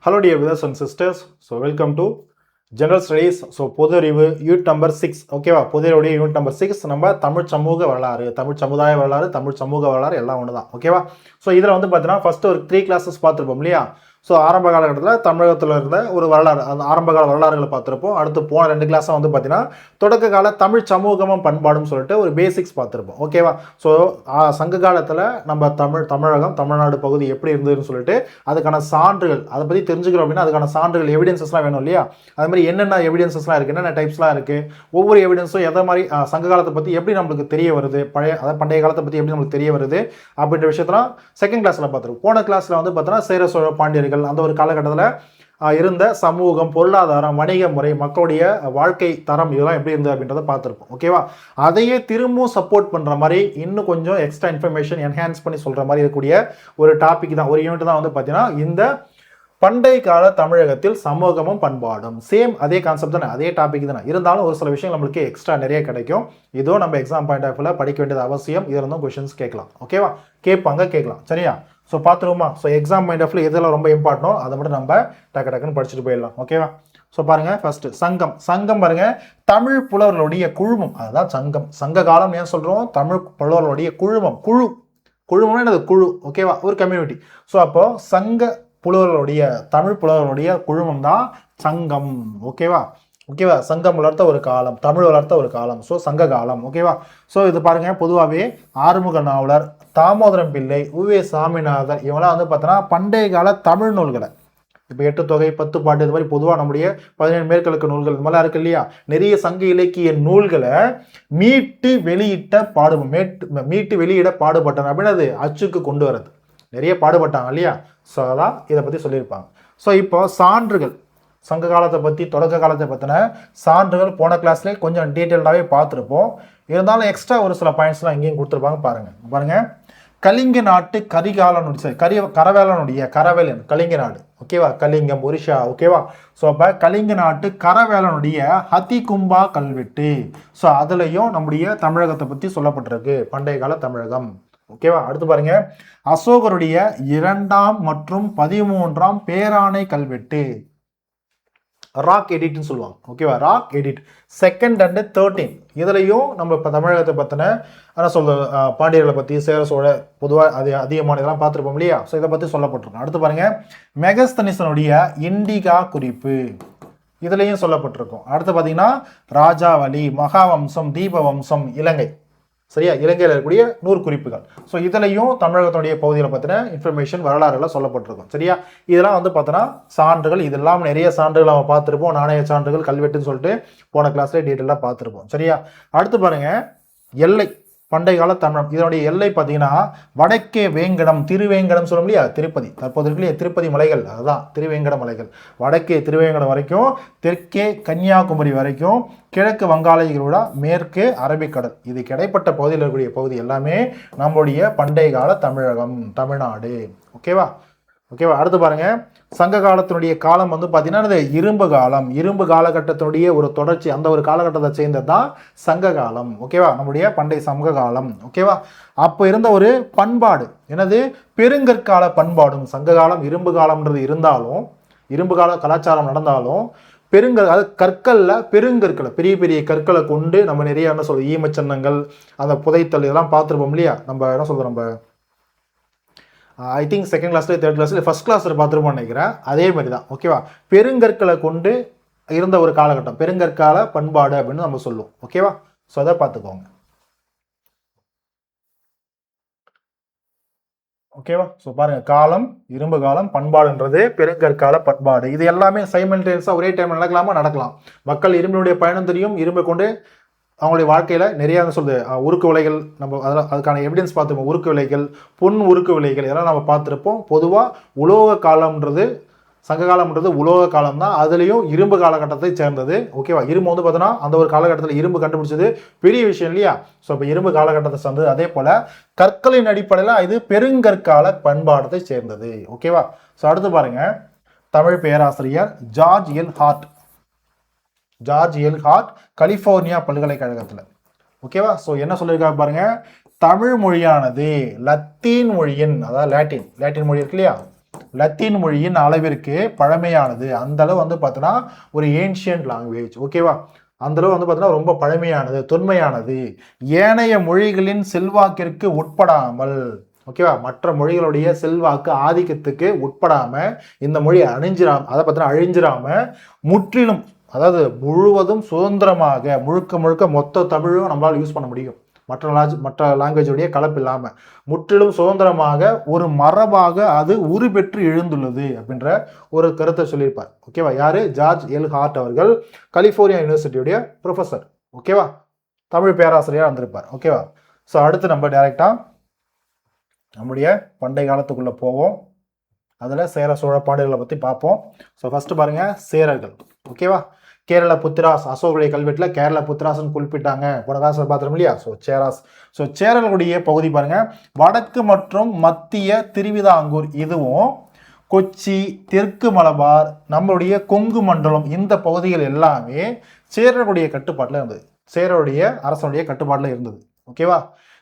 Hello dear brothers and sisters. So welcome to General Studies. So பொது அறிவு unit number 6. ஓகேவா? பொது அறிவுடைய யூனிட் நம்பர் 6 நம்ம தமிழ் சமூக வரலாறு, தமிழ் சமுதாய வரலாறு, தமிழ் சமூக வரலாறு எல்லாம் ஒன்று தான். ஓகேவா? ஸோ இதில் வந்து பார்த்தீங்கன்னா ஃபர்ஸ்ட் ஒரு 3 கிளாஸஸ் பார்த்துருப்போம் இல்லையா? ஸோ ஆரம்ப காலகட்டத்தில் தமிழகத்தில் இருந்த ஒரு வரலாறு, அந்த ஆரம்ப கால வரலாறுகளை பார்த்துருப்போம். அடுத்து போன 2 கிளாஸாக வந்து பார்த்தீங்கன்னா தொடக்க கால தமிழ் சமூகமும் பண்பாடும் சொல்லிட்டு ஒரு பேசிக்ஸ் பார்த்துருப்போம். ஓகேவா? ஸோ சங்க காலத்தில் நம்ம தமிழகம் தமிழ்நாடு பகுதி எப்படி இருந்ததுன்னு சொல்லிட்டு அதுக்கான சான்றுகள், அதை பற்றி தெரிஞ்சுக்கிறோம் அப்படின்னா அதுக்கான சான்றுகள் எவிடன்சஸ்லாம் வேணும் இல்லையா? அது மாதிரி என்னென்ன எவிடன்சஸ்லாம் இருக்குது, என்னென்ன டைப்ஸ்லாம் இருக்குது, ஒவ்வொரு எவிடன்ஸும் எதை மாதிரி சங்க காலத்தை பற்றி எப்படி நம்மளுக்கு தெரிய வருது, பண்டைய காலத்தை பற்றி எப்படி நம்மளுக்கு தெரிய வருது அப்படின்ற விஷயத்தெல்லாம் செகண்ட் கிளாஸில் பார்த்துருப்போம். போன கிளாஸில் வந்து பார்த்தீங்கன்னா சேர சோழ பாண்டியர்கள் அந்த ஒரு காலகட்டத்தில் இருந்த சமூகம், பொருளாதாரம், வணிக முறை, மக்களுடைய வாழ்க்கை தரம் இதெல்லாம் எப்படி இருந்தது அப்படின்றத பார்த்துருப்போம். ஓகேவா? அதையே திரும்பவும் சப்போர்ட் பண்ணுற மாதிரி இன்னும் கொஞ்சம் எக்ஸ்ட்ரா இன்ஃபர்மேஷன் என்ஹான்ஸ் பண்ணி சொல்கிற மாதிரி இருக்கக்கூடிய ஒரு டாபிக் தான், ஒரு யூனிட் தான் வந்து பார்த்தீங்கன்னா இந்த பண்டை கால தமிழகத்தில் சமூகமும் பண்பாடும். சேம் அதே கான்செப்ட் தானே, அதே டாபிக் தானே, இருந்தாலும் ஒரு சில விஷயம் நம்மளுக்கு எக்ஸ்ட்ரா நிறைய கிடைக்கும். இதுவும் நம்ம எக்ஸாம் பாயிண்ட் ஆஃப் வியூவில் படிக்க வேண்டியது அவசியம். இதில் இருந்தும் கொஸ்டின்ஸ் கேட்கலாம். ஓகேவா? கேட்கலாம். சரியா? ஸோ பார்த்துருவோமா? So exam point of view எதெல்லாம் ரொம்ப இம்பார்ட்டனோ அதை மட்டும் நம்ம டக்குன்னு படிச்சுட்டு போயிடலாம். ஓகேவா? ஸோ பாருங்க, ஃபர்ஸ்ட் சங்கம் பாருங்க, தமிழ் புலவர்களுடைய குழுமம், அதுதான் சங்கம். சங்க காலம் ஏன் சொல்றோம்? தமிழ் புலவர்களுடைய குழுமம்னா என்னது? குழு. ஓகேவா? ஒரு கம்யூனிட்டி. ஸோ அப்போ தமிழ் புலவர்களுடைய குழுமம் தான் சங்கம். ஓகேவா? சங்கம் வளர்த்த ஒரு காலம், தமிழ் வளர்த்த ஒரு காலம். ஸோ சங்க காலம். ஓகேவா? ஸோ இது பாருங்க, பொதுவாகவே ஆறுமுக நாவலர், தாமோதரம் பிள்ளை, உவே சாமிநாதன் இவங்களாம் வந்து பார்த்தோன்னா பண்டைய கால தமிழ் நூல்களை, இப்போ 8 தொகை 10 பாட்டு இது மாதிரி பொதுவாக நம்முடைய 17 மேற்கிழக்கு நூல்கள் இது மாதிரிலாம் இருக்கு இல்லையா? நிறைய சங்க இலக்கிய நூல்களை மீட்டு வெளியிட பாடுபட்டாங்க அப்படின்னு அது அச்சுக்கு கொண்டு வரது நிறைய பாடுபட்டாங்க இல்லையா? ஸோ அதான் இதை பற்றி சொல்லியிருப்பாங்க. ஸோ இப்போ சான்றுகள், சங்க காலத்தை பற்றி, தொடக்க காலத்தை பற்றின சான்றுகள் போன கிளாஸ்லேயே கொஞ்சம் டீட்டெயில்டாகவே பார்த்துருப்போம். இருந்தாலும் எக்ஸ்ட்ரா ஒரு சில பாயிண்ட்ஸ்லாம் இங்கேயும் கொடுத்துருப்பாங்க. பாருங்க, கலிங்க நாட்டு கரவேலன் கலிங்க நாடு. ஓகேவா? கலிங்கம், ஒரிஷா. ஓகேவா? ஸோ அப்போ கலிங்க நாட்டு கரவேலனுடைய ஹதிகும்பா கல்வெட்டு. ஸோ அதுலேயும் நம்முடைய தமிழகத்தை பற்றி சொல்லப்பட்டிருக்கு, பண்டைய கால தமிழகம். ஓகேவா? அடுத்து பாருங்க, அசோகருடைய 2ஆம் மற்றும் 13ஆம் பேராணை கல்வெட்டு, ராக் எடிட்னு சொல்லுவாங்க. ஓகேவா? Rock edit 2 and 13. இதுலையும் நம்ம இப்போ தமிழகத்தை பற்றின என்ன சொல்ற பாண்டியர்களை பற்றி, சேர சோழ பொதுவாக அதிகமான இதெல்லாம் பார்த்துருப்போம் இல்லையா? ஸோ இதை பற்றி சொல்லப்பட்டிருக்கும். அடுத்து பாருங்க, மெகஸ்தனிசனுடைய இண்டிகா குறிப்பு, இதுலையும் சொல்லப்பட்டிருக்கும். அடுத்து பார்த்தீங்கன்னா ராஜாவளி, மகாவம்சம், தீபவம்சம், இலங்கை. சரியா? இலங்கையில் இருக்கக்கூடிய 100 குறிப்புகள். ஸோ இதுலையும் தமிழகத்துடைய பகுதியில் பார்த்தீங்கன்னா இன்ஃபர்மேஷன், வரலாறுலாம் சொல்லப்பட்டிருக்கும். சரியா? இதெல்லாம் வந்து பார்த்தோன்னா சான்றுகள், இதெல்லாம் நிறைய சான்றுகள் நம்ம பார்த்துருப்போம். நாணய சான்றுகள், கல்வெட்டுன்னு சொல்லிட்டு போன கிளாஸ்ல டீட்டெயிலாக பார்த்துருப்போம். சரியா? அடுத்து பாருங்க, எல்லை, பண்டைய கால தமிழகம். இதனுடைய எல்லை பார்த்தீங்கன்னா வடக்கே வேங்கடம், திருவேங்கடம் சொல்லும் இல்லையா? திருப்பதி, தற்போது இருக்கு இல்லையா? திருப்பதி மலைகள், அதுதான் திருவேங்கட மலைகள். வடக்கே திருவேங்கடம் வரைக்கும், தெற்கே கன்னியாகுமரி வரைக்கும், கிழக்கு வங்காள விரிகுடா, மேற்கு அரபிக்கடல், இது கிடைப்பட்ட பகுதியில் இருக்கக்கூடிய பகுதி எல்லாமே நம்முடைய பண்டைய கால தமிழகம், தமிழ்நாடு. ஓகேவா? அடுத்து பாருங்க, சங்க காலத்தினுடைய காலம் வந்து பார்த்தீங்கன்னா இரும்பு காலகட்டத்தினுடைய ஒரு தொடர்ச்சி, அந்த ஒரு காலகட்டத்தை சேர்ந்தது தான் சங்க காலம். ஓகேவா? நம்முடைய பண்டைய சங்க காலம். ஓகேவா? அப்போ இருந்த ஒரு பண்பாடு என்னது? பெருங்கற்கால பண்பாடும். சங்க காலம் இரும்பு காலம்ன்றது இருந்தாலும், இரும்பு கால கலாச்சாரம் நடந்தாலும், பெருங்கற்களை, பெரிய பெரிய கற்களை கொண்டு நம்ம நிறைய என்ன சொல்றோம், ஈமச்சன்னங்கள், அந்த புதைத்தல் இதெல்லாம் பார்த்துருப்போம் இல்லையா? நம்ம என்ன சொல்றோம், நம்ம ஐ திங்க் செகண்ட் கிளாஸ்ல, தேர்ட் கிளாஸ்ல, ஃபர்ஸ்ட் கிளாஸ்ல பார்த்துருப்போம்னு நினைக்கிறேன். அதே மாதிரி தான். ஓகேவா? பெருங்கற்களை கொண்டு இருந்த ஒரு காலகட்டம், பெருங்கற்கால பண்பாடு அப்படின்னு நம்ம சொல்லுவோம். ஓகேவா? ஸோ அதை பார்த்துக்கோங்க. ஓகேவா? ஸோ பாருங்க, காலம் இரும்பு காலம், பண்பாடுன்றது பெருங்கற்கால பண்பாடு. இது எல்லாமே சைமல்டேனியஸாக ஒரே டைம் நடக்கலாம். மக்கள் இரும்பினுடைய பயணம் தெரியும், இரும்பை கொண்டு அவங்களுடைய வாழ்க்கையில் நிறைய சொல்லுது உருக்கு விலைகள், நம்ம அதுக்கான எவிடன்ஸ் பார்த்துருப்போம். உருக்கு விலைகள், பொன் உருக்கு விலைகள் இதெல்லாம் நம்ம பார்த்துருப்போம். பொதுவாக உலோக காலம்ன்றது, சங்க காலம்ன்றது உலோக காலம் தான், அதுலேயும் இரும்பு காலகட்டத்தை சேர்ந்தது. ஓகேவா? இரும்பு வந்து பார்த்தோன்னா அந்த ஒரு காலகட்டத்தில் இரும்பு கண்டுபிடிச்சது பெரிய விஷயம் இல்லையா? ஸோ இப்போ இரும்பு காலகட்டத்தை சேர்ந்தது. அதே போல் கற்களின் அடிப்படையில் இது பெருங்கற்கால பண்பாடத்தை சேர்ந்தது. ஓகேவா? ஸோ அடுத்து பாருங்க, தமிழ் பேராசிரியர் ஜார்ஜ் எல் ஹார்ட் கலிஃபோர்னியா பல்கலைக்கழகத்தில். ஓகேவா? ஸோ என்ன சொல்லியிருக்காங்க பாருங்க, தமிழ் மொழியானது லத்தீன் மொழியின், அதாவது லாட்டின் மொழி இருக்கு இல்லையா? லத்தீன் மொழியின் அளவிற்கு பழமையானது. அந்த அளவு வந்து பார்த்தோன்னா ஒரு ஏன்ஷியன்ட் லாங்குவேஜ். ஓகேவா, அந்த அளவு வந்து பார்த்தோன்னா ரொம்ப பழமையானது, தொன்மையானது, ஏனைய மொழிகளின் செல்வாக்கிற்கு உட்படாமல். ஓகேவா, மற்ற மொழிகளுடைய செல்வாக்கு ஆதிக்கத்துக்கு உட்படாம இந்த மொழி அதை பார்த்தோன்னா அழிஞ்சிராம முற்றிலும், அதாவது முழுவதும் சுதந்திரமாக முழுக்க முழுக்க மொத்த தமிழும் நம்மளால் யூஸ் பண்ண முடியும், மற்ற லாங்குவேஜுடைய கலப்பு இல்லாமல் முற்றிலும் சுதந்திரமாக ஒரு மரபாக அது உருப்பெற்று எழுந்துள்ளது அப்படின்ற ஒரு கருத்தை சொல்லியிருப்பார். ஓகேவா, யாரு? ஜார்ஜ் எல் ஹார்ட் அவர்கள், கலிஃபோர்னியா யூனிவர்சிட்டியுடைய ப்ரொஃபஸர். ஓகேவா, தமிழ் பேராசிரியராக வந்திருப்பார். ஓகேவா, ஸோ அடுத்து நம்ம டைரெக்டாக நம்முடைய பண்டைய காலத்துக்குள்ளே போவோம். அதில் சேர சோழ பாண்டியர்களை பற்றி பார்ப்போம். ஸோ ஃபஸ்ட்டு பாருங்கள், சேரர்கள். ஓகேவா, கேரள புத்திராஸ், அசோகருடைய கல்வெட்டில் கேரள புத்திராஸ்ன்னு குறிப்பிட்டாங்க, போன காலத்தில் பார்த்துருவோம் இல்லையா. ஸோ சேராஸ். ஸோ சேரர்களுடைய பகுதி பாருங்க, வடக்கு மற்றும் மத்திய திருவிதாங்கூர், இதுவும் கொச்சி, தெற்கு மலபார், நம்மளுடைய கொங்கு மண்டலம், இந்த பகுதிகள் எல்லாமே சேரர்களுடைய கட்டுப்பாட்டில் இருந்தது, சேரருடைய அரசனுடைய கட்டுப்பாட்டில் இருந்தது. ஓகேவா,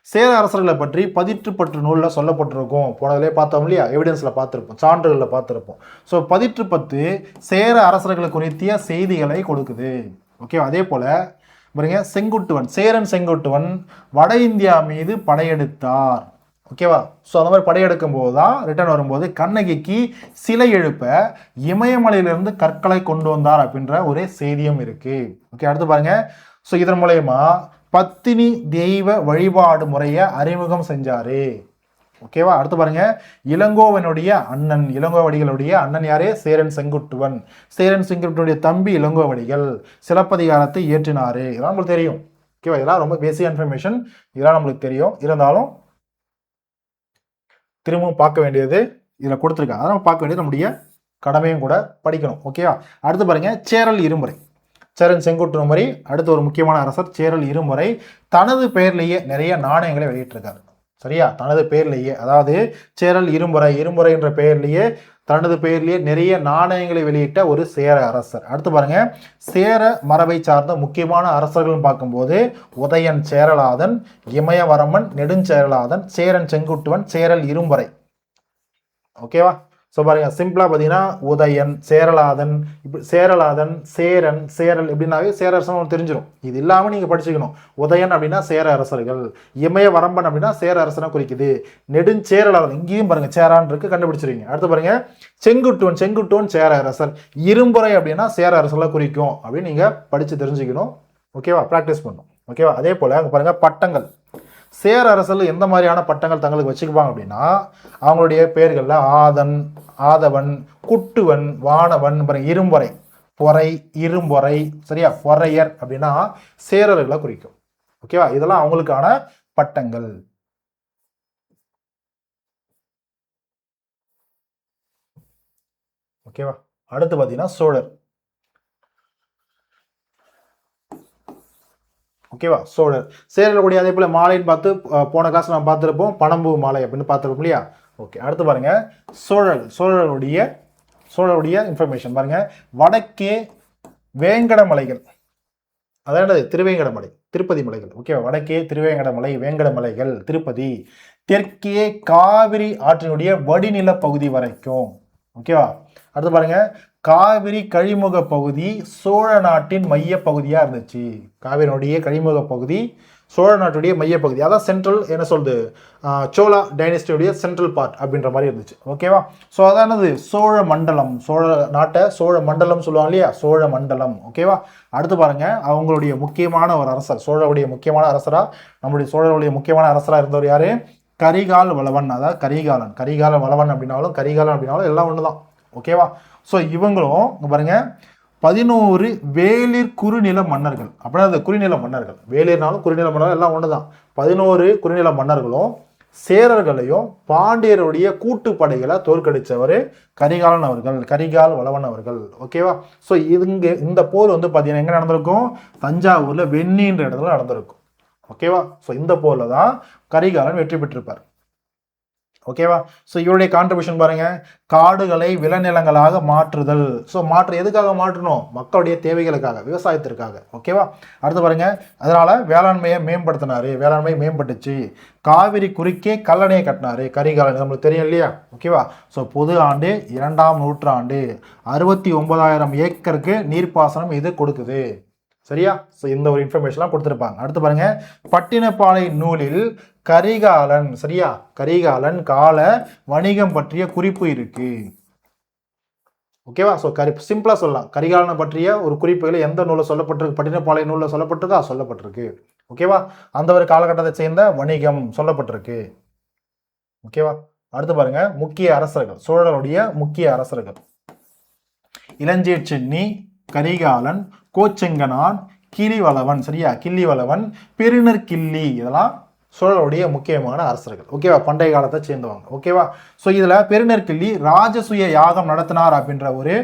சேர அரசர்களை பற்றி பதிற்றுப்பற்று நூலில் சொல்லப்பட்டிருக்கும், போனதிலே பார்த்தோம் இல்லையா, எவிடன்ஸில் பார்த்துருப்போம், சான்றுகளில் பார்த்துருப்போம். ஸோ பதிற்றுப்பத்து சேர அரசர்களை குறித்திய செய்திகளை கொடுக்குது. ஓகேவா, அதே போல் பாருங்க, செங்குட்டுவன், சேரன் செங்குட்டுவன் வட இந்தியா மீது படையெடுத்தார். ஓகேவா, ஸோ அந்த மாதிரி படையெடுக்கும் போது தான் ரிட்டர்ன் வரும்போது கண்ணகிக்கு சிலை எழுப்ப இமயமலையிலிருந்து கற்களை கொண்டு வந்தார் அப்படின்ற ஒரு செய்தியும் இருக்கு. ஓகே, அடுத்து பாருங்க, ஸோ இதன் மூலயமா பத்தினி தெய்வ வழிபாடு முறையை அறிமுகம் செஞ்சாரு. ஓகேவா, அடுத்து பாருங்க, இளங்கோவனுடைய அண்ணன், இளங்கோவடிகளுடைய அண்ணன் யாரே? சேரன் செங்குட்டுவன். சேரன் செங்குட்டுவனுடைய தம்பி இளங்கோவடிகள் சிலப்பதிகாரத்தை இயற்றினாரு. இதெல்லாம் நம்மளுக்கு தெரியும். ஓகேவா, இதெல்லாம் ரொம்ப பேசிக் இன்ஃபர்மேஷன், இதெல்லாம் நம்மளுக்கு தெரியும். இருந்தாலும் திரும்பவும் பார்க்க வேண்டியது இதில் கொடுத்துருக்காங்க, அதெல்லாம் பார்க்க வேண்டியது நம்முடைய கடமையும் கூட, படிக்கணும். ஓகேவா, அடுத்து பாருங்க, சேரல் இருமுறை. சேரன் செங்குட்டுவன் மாதிரி அடுத்த ஒரு முக்கியமான அரசர் சேரல் இருமுறை தனது பெயர்லேயே நிறைய நாணயங்களை வெளியிட்டிருக்காரு. சரியா, தனது பெயர்லேயே, அதாவது சேரல் இருமுறை, இருமுறை என்ற பெயர்லேயே தனது பெயர்லேயே நிறைய நாணயங்களை வெளியிட்ட ஒரு சேர அரசர். அடுத்து பாருங்க, சேர மரபை சார்ந்த முக்கியமான அரசர்கள் பார்க்கும்போது உதயன் சேரலாதன், இமயவரமன் நெடுஞ்சேரலாதன், சேரன் செங்குட்டுவன், சேரல் இருமுறை. ஓகேவா, ஸோ பாருங்க, சிம்பிளா பார்த்தீங்கன்னா உதயன், சேரலாதன், இப்படி சேரலாதன், சேரன், சேரல் இப்படின்னாவே சேர அரசன் தெரிஞ்சிடும். இது இல்லாமல் நீங்கள் படிச்சுக்கணும். உதயன் அப்படின்னா சேர அரசர்கள், இமய வரம்பன் அப்படின்னா சேர அரசனை குறிக்குது, நெடுஞ்சேரலாதன் இங்கேயும் பாருங்க சேரான் இருக்கு, கண்டுபிடிச்சிருவீங்க. அடுத்து பாருங்க, செங்குட்டுவன், செங்குட்டுவன் சேர அரசர், இரும்புரை அப்படின்னா சேர அரசர்களை குறிக்கும் அப்படின்னு நீங்கள் படித்து தெரிஞ்சுக்கணும். ஓகேவா, ப்ராக்டிஸ் பண்ணணும். ஓகேவா, அதே போல் அங்கே பாருங்க, பட்டங்கள். சேர அரசர்கள் எந்த மாதிரியான பட்டங்கள் தங்களுக்கு வச்சுக்குவாங்க அப்படின்னா, அவங்களுடைய பெயர்களில் ஆதன், ஆதவன், குட்டுவன், வானவன், இரும்பொறை, பொறை, இரும்பொறை, சரியா, பொறையர் அப்படின்னா சேரர்களை குறிக்கும். ஓகேவா, இதெல்லாம் அவங்களுக்கான பட்டங்கள். ஓகேவா, அடுத்து பார்த்தீங்கன்னா சோழர். ஓகேவா, சோழர். சேரக்கூடிய அதே போல மாலைன்னு பார்த்து போன கிளாஸ் நம்ம பார்த்துருப்போம், பனம்பூ மாலை அப்படின்னு பார்த்துருப்போம் இல்லையா. ஓகே, அடுத்து பாருங்க, சோழருடைய இன்ஃபர்மேஷன் பாருங்க. வடக்கே வேங்கடமலைகள், அதாவது திருவேங்கடமலை, திருப்பதி மலைகள். ஓகேவா, வடக்கே திருவேங்கடமலை, வேங்கடமலைகள், திருப்பதி. தெற்கே காவிரி ஆற்றினுடைய வடிநில பகுதி வரைக்கும். ஓகேவா, அடுத்து பாருங்க, காவிரி கழிமுக பகுதி சோழ நாட்டின் மைய பகுதியா இருந்துச்சு. காவிரியுடைய கழிமுக பகுதி சோழ நாட்டுடைய மைய பகுதி, அதான் சென்ட்ரல், என்ன சொல்றது, சோழா டைனஸ்டியுடைய சென்ட்ரல் பார்ட் அப்படின்ற மாதிரி இருந்துச்சு. ஓகேவா, ஸோ அதானது சோழ மண்டலம், சோழ நாட்டை சோழ மண்டலம் சொல்லுவாங்க இல்லையா, சோழ மண்டலம். ஓகேவா, அடுத்து பாருங்க, அவங்களுடைய முக்கியமான ஒரு அரசர், சோழருடைய முக்கியமான அரசரா, நம்முடைய சோழருடைய முக்கியமான அரசரா இருந்தவர் யாரு? கரிகால் வளவன். அதாவது கரிகால வளவன் அப்படின்னாலும் கரிகாலன் அப்படின்னாலும் எல்லாம் ஒண்ணுதான். ஓகேவா, ஸோ இவங்களும் பாருங்க 11 வேளிர் குறுநில மன்னர்கள். அப்படின்னா அந்த குறுநில மன்னர்கள், வேளிர்னாலும் குறுநில மன்னர்கள் எல்லாம் ஒண்ணுதான். 11 குறுநில மன்னர்களும் சேரர்களையும் பாண்டியருடைய கூட்டுப்படைகளை தோற்கடிச்சவர் கரிகாலன் அவர்கள், கரிகால் வளவன் அவர்கள். ஓகேவா, ஸோ இந்த போர் வந்து பார்த்தீங்கன்னா எங்க நடந்திருக்கும்? தஞ்சாவூர்ல வெண்ணின்ற இடத்துல நடந்திருக்கும். ஓகேவா, ஸோ இந்த போர்ல தான் கரிகாலன் வெற்றி பெற்றிருப்பார். ஓகேவா? ஸோ இவருடைய கான்ட்ரிபியூஷன் பாருங்க, காடுகளை விளைநிலங்களாக மாற்றுதல். ஸோ எதுக்காக மாற்றணும்? மக்களுடைய தேவைகளுக்காக, விவசாயத்திற்காக. ஓகேவா? அடுத்து பாருங்க, அதனால வேளாண்மையை மேம்படுத்தினாரு, வேளாண்மை மேம்பட்டுச்சு. காவிரி குறுக்கே கல்லணையை கட்டினாரு, கரிகாலன், நம்மளுக்கு தெரியும் இல்லையா? ஓகேவா? ஸோ பொது ஆண்டு 2ஆம் நூற்றாண்டு 69,000 ஏக்கருக்கு நீர்ப்பாசனம் இது கொடுக்குது. சரியா? ஸோ இந்த ஒரு இன்ஃபர்மேஷன்லாம் கொடுத்துருப்பாங்க. அடுத்து பாருங்க, பட்டினப்பாலை நூலில் கரிகாலன், சரியா, கரிகாலன் கால வணிகம் பற்றிய குறிப்பு இருக்கு. ஓகேவா? ஸோ சிம்பிளா சொல்லலாம், கரிகாலனை பற்றிய ஒரு குறிப்புகள் எந்த நூலில் சொல்லப்பட்டிருக்கு? பட்டினப்பாலை நூலில் சொல்லப்பட்டிருக்கா? சொல்லப்பட்டிருக்கு. ஓகேவா? அந்த ஒரு காலகட்டத்தை சேர்ந்த வணிகம் சொல்லப்பட்டிருக்கு. ஓகேவா? அடுத்து பாருங்க, முக்கிய அரசர்கள், சோழர்களுடைய முக்கிய அரசர்கள்: இளஞ்சேட் சென்னி, கரிகாலன், கோச்செங்கனான், கிளிவளவன், சரியா, கிள்ளிவளவன், பெருநர் கிள்ளி, இதெல்லாம் சோழருடைய முக்கியமான அரசர்கள். ஓகேவா? பண்டைய காலத்தை சேர்ந்தவங்க. ஓகேவா? ஸோ இதுல பெருநர் கிள்ளி ராஜசூய யாகம் நடத்தினார் அப்படின்ற ஒரு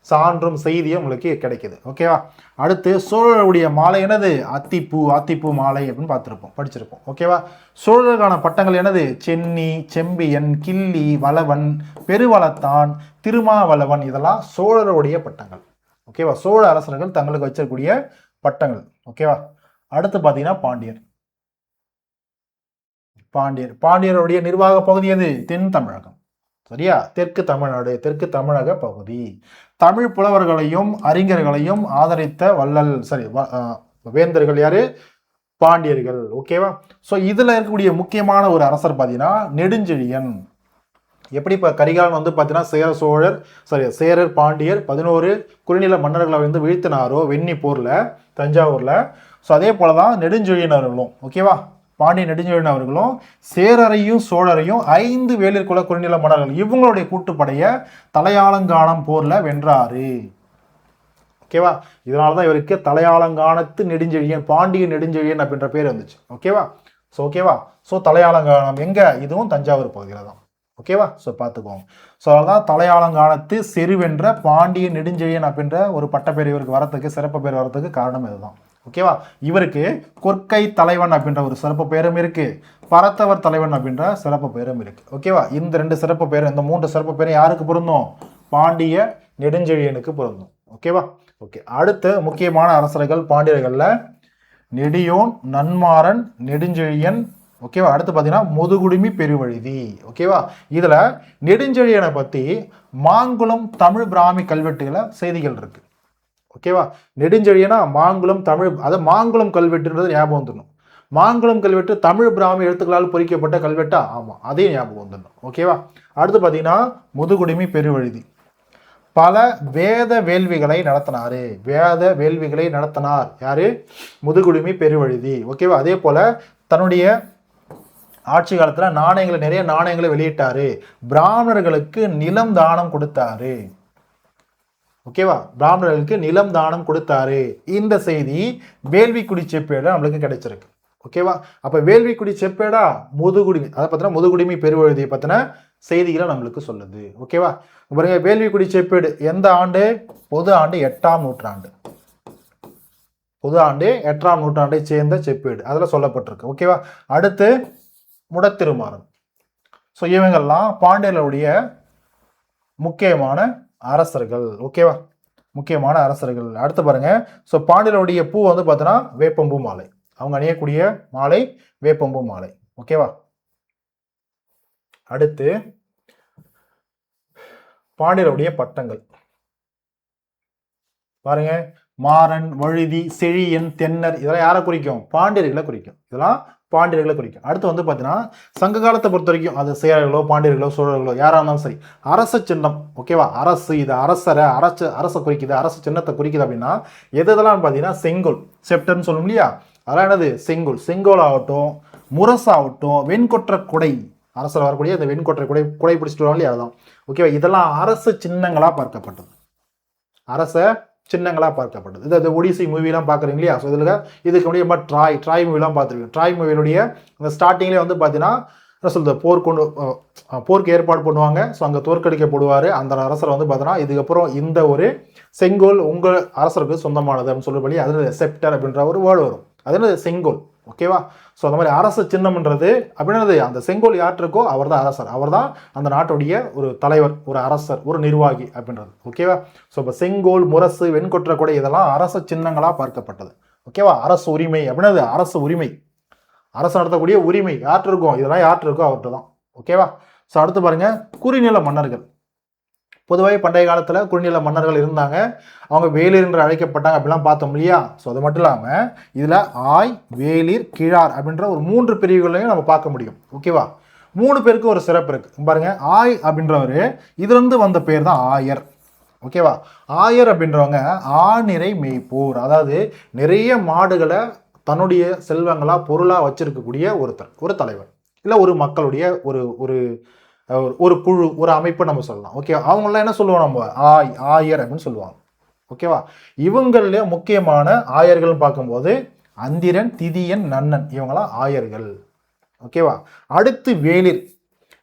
சான்றும் செய்தியும் உங்களுக்கு கிடைக்குது. ஓகேவா? அடுத்து சோழருடைய மாலை என்னது? அத்திப்பூ, அத்திப்பூ மாலை அப்படின்னு பார்த்துருப்போம், படிச்சிருப்போம். ஓகேவா? சோழருக்கான பட்டங்கள் என்னது? சென்னி, செம்பியன், கிள்ளி, வளவன், பெருவளத்தான், திருமாவளவன், இதெல்லாம் சோழருடைய பட்டங்கள். ஓகேவா? சோழ அரசர்கள் தங்களுக்கு வச்சிருக்கக்கூடிய பட்டங்கள். ஓகேவா? அடுத்து பார்த்தீங்கன்னா பாண்டியர். பாண்டியருடைய நிர்வாக பகுதி எது? தென் தமிழகம். சரியா? தெற்கு தமிழ்நாடு, தெற்கு தமிழக பகுதி. தமிழ் புலவர்களையும் அறிஞர்களையும் ஆதரித்த வள்ளல், சரி, வேந்தர்கள் யாரு? பாண்டியர்கள். ஓகேவா? ஸோ இதுல இருக்கக்கூடிய முக்கியமான ஒரு அரசர் பார்த்தீங்கன்னா நெடுஞ்செழியன். எப்படி இப்போ கரிகாலன் வந்து பார்த்தீங்கன்னா சேரர் பாண்டியர் 11 குறுநில மன்னர்களை வந்து வீழ்த்தினாரோ வெண்ணி போர்ல, தஞ்சாவூர்ல. ஸோ அதே போலதான் நெடுஞ்செழியன் அவர்களும். ஓகேவா? பாண்டிய நெடுஞ்செழியன் அவர்களும் சேரரையும் சோழரையும் 5 வேளிர் குல குறுநில மன்னர்கள் இவங்களுடைய கூட்டுப்படைய தலையாலங்கானம் போர்ல வென்றாரு. ஓகேவா? இதனாலதான் இவருக்கு தலையாலங்கானத்து நெடுஞ்செழியன், பாண்டிய நெடுஞ்செழியன் அப்படின்ற பேர் வந்துச்சு. ஓகேவா? ஸோ தலையாலங்கானம் எங்க? இதுவும் தஞ்சாவூர் பகுதியில தான். ஓகேவா? ஸோ பார்த்துக்கோங்க. ஸோ அதான் தலையாலங்கானத்து செருவென்ற பாண்டிய நெடுஞ்செழியன் அப்படின்ற ஒரு பட்டப்பேர் இவருக்கு வரத்துக்கு, சிறப்பு பேர் வரத்துக்கு காரணம் இதுதான். ஓகேவா? இவருக்கு கொற்கை தலைவன் அப்படின்ற ஒரு சிறப்பு பேரும் இருக்கு, பரத்தவர் தலைவன் அப்படின்ற சிறப்பு பேரும் இருக்கு. ஓகேவா? இந்த 2 சிறப்பு பேர், இந்த 3 சிறப்பு பேரும் யாருக்கு பொருந்தும்? பாண்டிய நெடுஞ்செழியனுக்கு பொருந்தும். ஓகேவா? ஓகே. அடுத்து முக்கியமான அரசர்கள் பாண்டியர்கள்ல நெடியோன், நன்மாறன், நெடுஞ்செழியன். ஓகேவா? அடுத்து பார்த்தீங்கன்னா முதுகுடுமி பெருவழுதி. ஓகேவா? இதுல நெடுஞ்செழியனை பத்தி மாங்குளம் தமிழ் பிராமி கல்வெட்டுகளை செய்திகள் இருக்கு. ஓகேவா? நெடுஞ்செழியனா மாங்குளம் தமிழ், அது மாங்குளம் கல்வெட்டுன்றது ஞாபகம் வந்துடணும். மாங்குளம் கல்வெட்டு தமிழ் பிராமி எழுத்துக்களால் பொறிக்கப்பட்ட கல்வெட்டா? ஆமா, அதே ஞாபகம் வந்துடணும். ஓகேவா? அடுத்து பார்த்தீங்கன்னா முதுகுடுமி பெருவழுதி பல வேத வேள்விகளை நடத்தினாரு. வேத வேள்விகளை நடத்தினார் யாரு? முதுகுடுமி பெருவழுதி. ஓகேவா? அதே போல தன்னுடைய ஆட்சி காலத்துல நிறைய நாணயங்களை வெளியிட்டாரு. பிராமணர்களுக்கு நிலம் தானம் கொடுத்தாரு. ஓகேவா? பிராமணர்களுக்கு நிலம் தானம் கொடுத்தாரு. இந்த செய்தி வேள்விக்குடி செப்பேடா நம்மளுக்கு கிடைச்சிருக்கு. ஓகேவா? அப்ப வேள்விக்குடி செப்பேடா முதுகுடுமி, அதை பத்தின முதுகுடுமி பெருவழுதியை பத்தின செய்திகளை நம்மளுக்கு சொல்லுது. ஓகேவா? பாருங்க, வேள்விக்குடி செப்பேடு எந்த ஆண்டு? பொது ஆண்டு 8ஆம் நூற்றாண்டு. பொது ஆண்டு 8ஆம் நூற்றாண்டை சேர்ந்த செப்பேடு, அதுல சொல்லப்பட்டிருக்கு. ஓகேவா? அடுத்து முடத்திருமாறன். ஸோ இவங்கெல்லாம் பாண்டியர்களுடைய முக்கியமான அரசர்கள். ஓகேவா? முக்கியமான அரசர்கள். அடுத்து பாருங்க, ஸோ பாண்டியர்களுடைய பூ வந்து பார்த்தீங்கன்னா வேப்பம்பூ மாலை. அவங்க அணியக்கூடிய மாலை வேப்பம்பூ மாலை. ஓகேவா? அடுத்து பாண்டியர்களுடைய பட்டங்கள் பாருங்க, மாறன், வழுதி, செழியன், தென்னர், இதெல்லாம் யாரை குறிக்கும்? பாண்டியர்களை குறிக்கும். இதெல்லாம் பாண்டியர்களை குறிக்கும். அடுத்து வந்து பார்த்தீங்கன்னா சங்க காலத்தை பொறுத்த வரைக்கும் அது சேரர்களோ பாண்டியர்களோ சோழர்களோ யாராக இருந்தாலும் சரி, அரச சின்னம். ஓகேவா? அரசு, இது அரச குறிக்குது, அரசு சின்னத்தை குறிக்குது அப்படின்னா எதெல்லாம் பார்த்தீங்கன்னா செங்கோல், செப்டர்னு சொல்லும் இல்லையா? அதெல்லாம் என்னது? செங்கோல் ஆகட்டும், முரசாகட்டும், வெண்கொற்ற குடை, அரசர் வரக்கூடிய அந்த வெண்கொற்றை குடை பிடிச்சிட்டு வருவாங்க இல்லையா? அதுதான். ஓகேவா? இதெல்லாம் அரசு சின்னங்களா பார்க்கப்பட்டது. அரச சின்னங்களா பார்க்கப்பட்டது. இது ஒடிசி மூவிலாம் பார்க்குறீங்க இல்லையா? ஸோ இதில் இதுக்கு முன்னாடி ட்ராய் மூவிலாம் பார்த்துருக்கீங்க. ட்ராய் மூவியினுடைய அந்த ஸ்டார்டிங்லேயே வந்து பார்த்தீங்கன்னா என்ன சொல்றது, போருக்கு ஏற்பாடு பண்ணுவாங்க. ஸோ அங்கே தோற்கடிக்கப்படுவார் அந்த அரசரை வந்து பார்த்தீங்கன்னா இதுக்கப்புறம் இந்த ஒரு செங்கோல் உங்கள் அரசருக்கு சொந்தமானது அப்படின்னு சொல்லுபடி அதில் செப்டர் அப்படின்ற ஒரு வேர்டு வரும். அது என்ன? செங்கோல். ஓகேவா? ஸோ அந்த மாதிரி அரசு சின்னம்ன்றது அப்படின்னது அந்த செங்கோல் யார்ட்டு இருக்கோ அவர் தான் அரசர், அவர் தான் அந்த நாட்டுடைய ஒரு தலைவர், ஒரு அரசர், ஒரு நிர்வாகி அப்படின்றது. ஓகேவா? ஸோ இப்போ செங்கோல், முரசு, வெண்கொற்ற கொடை இதெல்லாம் அரச சின்னங்களாக பார்க்கப்பட்டது. ஓகேவா? அரசு உரிமை அப்படின்னது அரசு உரிமை, அரசு நடத்தக்கூடிய உரிமை யார்ட்டு இருக்கும், இதெல்லாம் யார்ட்டு இருக்கோ அவர்கிட்ட தான். ஓகேவா? ஸோ அடுத்து பாருங்க, குறுநில மன்னர்கள். பொதுவாக பண்டைய காலத்தில் குறுநில மன்னர்கள் இருந்தாங்க, அவங்க வேளிர் என்று அழைக்கப்பட்டாங்க அப்படிலாம் பார்த்தோம் இல்லையா? ஸோ அது மட்டும் இல்லாமல் இதில் ஆய், வேளிர், கிழார் அப்படின்ற ஒரு 3 பிரிவுகளையும் நம்ம பார்க்க முடியும். ஓகேவா? 3 பேருக்கு ஒரு சிறப்பு இருக்குது பாருங்க. ஆய் அப்படின்றவர் இதுலேருந்து வந்த பேர் தான் ஆயர். ஓகேவா? ஆயர் அப்படின்றவங்க ஆநிறை மேய்ப்போர், அதாவது நிறைய மாடுகளை தன்னுடைய செல்வங்களா பொருளாக வச்சிருக்கக்கூடிய ஒருத்தர், ஒரு தலைவர், இல்லை ஒரு மக்களுடைய ஒரு ஒரு ஒரு குழு, ஒரு அமைப்பு நம்ம சொல்லலாம். ஓகே, அவங்களாம் என்ன சொல்லுவோம் நம்ம ஆயர் அப்படின்னு சொல்லுவாங்க. ஓகேவா? இவங்கள முக்கியமான ஆயர்கள் பார்க்கும்போது அந்திரன், திதியன், நன்னன், இவங்களாம் ஆயர்கள். ஓகேவா? அடுத்து வேளிர்.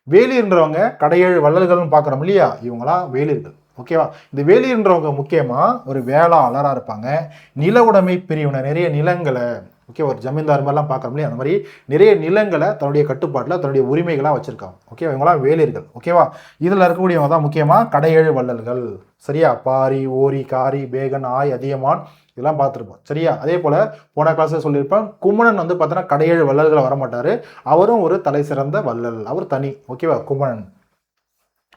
வேளிர்ன்றவங்க கடையேழு வள்ளல்கள்னு பார்க்குறோம் இல்லையா? இவங்களாம் வேளிர்கள். ஓகேவா? இந்த வேளிர்ன்றவங்க முக்கியமாக ஒரு வேளாளராக இருப்பாங்க. நில உடைமை பிரிவினர், நிறைய நிலங்களை, ஓகே, ஒரு ஜமீன்தார் மாதிரிலாம் பார்க்குறோம் இல்லையா? அந்த மாதிரி நிறைய நிலங்களை தன்னுடைய கட்டுப்பாட்டில் தன்னுடைய உரிமைகளாக வச்சுருக்காங்க. ஓகே, இவங்களாம் வேளிர்கள். ஓகேவா? இதில் இருக்கக்கூடியவங்க தான் முக்கியமாக கடையேழு வள்ளல்கள். சரியா? பாரி, ஓரி, காரி, பேகன், ஆய், அதியமான் இதெல்லாம் பார்த்துருப்போம். சரியா? அதே போல் போன கிளாஸில் சொல்லியிருப்பேன், குமணன் வந்து பார்த்தோன்னா கடையேழு வள்ளல்களை வரமாட்டார், அவரும் ஒரு தலை சிறந்த வள்ளல், அவர் தனி. ஓகேவா? குமணன்.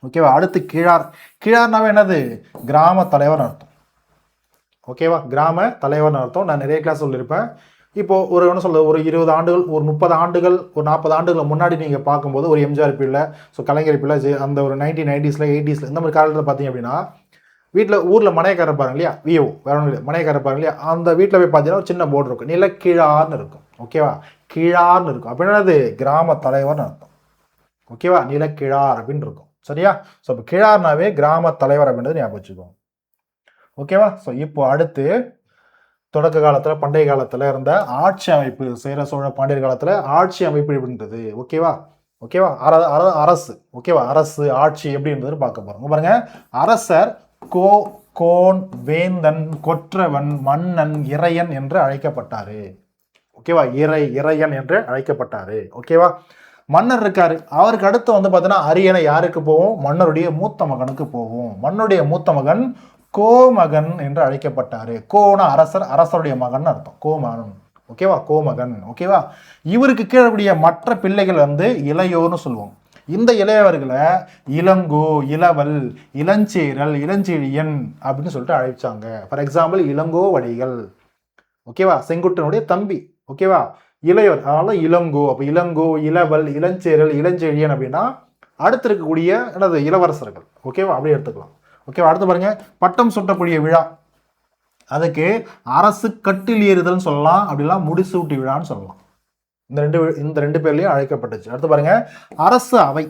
ஓகேவா? அடுத்து கிழார். கிழார்னாவே என்னது? கிராம தலைவர் அர்த்தம். ஓகேவா? கிராம தலைவர்னு அர்த்தம். நான் நிறைய கிளாஸ் சொல்லியிருப்பேன். இப்போ ஒரு என்ன சொல்றது, ஒரு 20 ஆண்டுகள், ஒரு 30 ஆண்டுகள், ஒரு 40 ஆண்டுகள் முன்னாடி நீங்கள் பார்க்கும்போது ஒரு எம்ஜிஆர் பிள்ளை, ஸோ கலைஞர் பிள்ளை, அந்த ஒரு 1990s 80s இந்த மாதிரி காலத்தில் பார்த்தீங்க அப்படின்னா, வீட்டில் ஊரில் மனையக்காரர் பாருங்க இல்லையா? விஓ வேற ஒன்றும் இல்லை, மனையக்காரர் பாருங்க இல்லையா? அந்த வீட்டில் போய் பார்த்தீங்கன்னா ஒரு சின்ன போர்டு இருக்கும், நிலக்கிழார்னு இருக்கும். ஓகேவா? கிழார்னு இருக்கும் அப்படின்னா அது கிராம தலைவர்னு அர்த்தம். ஓகேவா? நிலக்கிழார் அப்படின்னு இருக்கும். சரியா? ஸோ இப்போ கிழார்னாவே கிராம தலைவர் அப்படின்றது ஞாபகம் வச்சுக்கோங்க. ஓகேவா? ஸோ இப்போ அடுத்து தொடக்க காலத்தில், பண்டைய காலத்தில் இருந்த ஆட்சி அமைப்பு, சேர சோழ பாண்டியர் காலத்தில் ஆட்சி அமைப்பு எப்படின்றது. ஓகேவா? ஓகேவா? அரசு. ஓகேவா? அரசு ஆட்சி எப்படி இருந்தது பார்க்க போறோம். பாருங்க, அரசர் கோன், வேந்தன், கொற்றவன், மன்னன், இறையன் என்று அழைக்கப்பட்டாரு. ஓகேவா? இறையன் என்று அழைக்கப்பட்டாரு. ஓகேவா? மன்னர் இருக்காரு, அவருக்கு அடுத்து வந்து பார்த்தீங்கன்னா அரியணை யாருக்கு போகும்? மன்னருடைய மூத்த மகனுக்கு போகும். மன்னருடைய மூத்த மகன் கோமகன் என்று அழைக்கப்பட்டாரு. கோனா அரசர், அரசருடைய மகன் அர்த்தம், கோமகன். ஓகேவா? கோமகன். ஓகேவா? இவருக்கு கீழக்கூடிய மற்ற பிள்ளைகள் வந்து இளையோர்னு சொல்லுவோம். இந்த இளையவர்களை இளங்கோ, இளவல், இளஞ்சேரல், இளஞ்செழியன் அப்படின்னு சொல்லிட்டு அழைச்சாங்க. For example Ilango Adigal. ஓகேவா? செங்குட்டனுடைய தம்பி. ஓகேவா? இளையோர், அதனால இளங்கோ. அப்போ இளங்கோ, இளவல், இளஞ்சேரல், இளஞ்செழியன் அப்படின்னா அடுத்து இருக்கக்கூடிய என்னது? இளவரசர்கள். ஓகேவா? அப்படியே எடுத்துக்கலாம். ஓகேவா? அடுத்து பாருங்க, பட்டம் சுட்டக்கூடிய விழா, அதுக்கு அரசு கட்டில் ஏறுதல்னு சொல்லலாம், அப்படிலாம் முடிசூட்டி விழான்னு சொல்லலாம். இந்த ரெண்டு பேர்லயும் அழைக்கப்பட்டுச்சு. அடுத்து பாருங்க, அரசு அவை.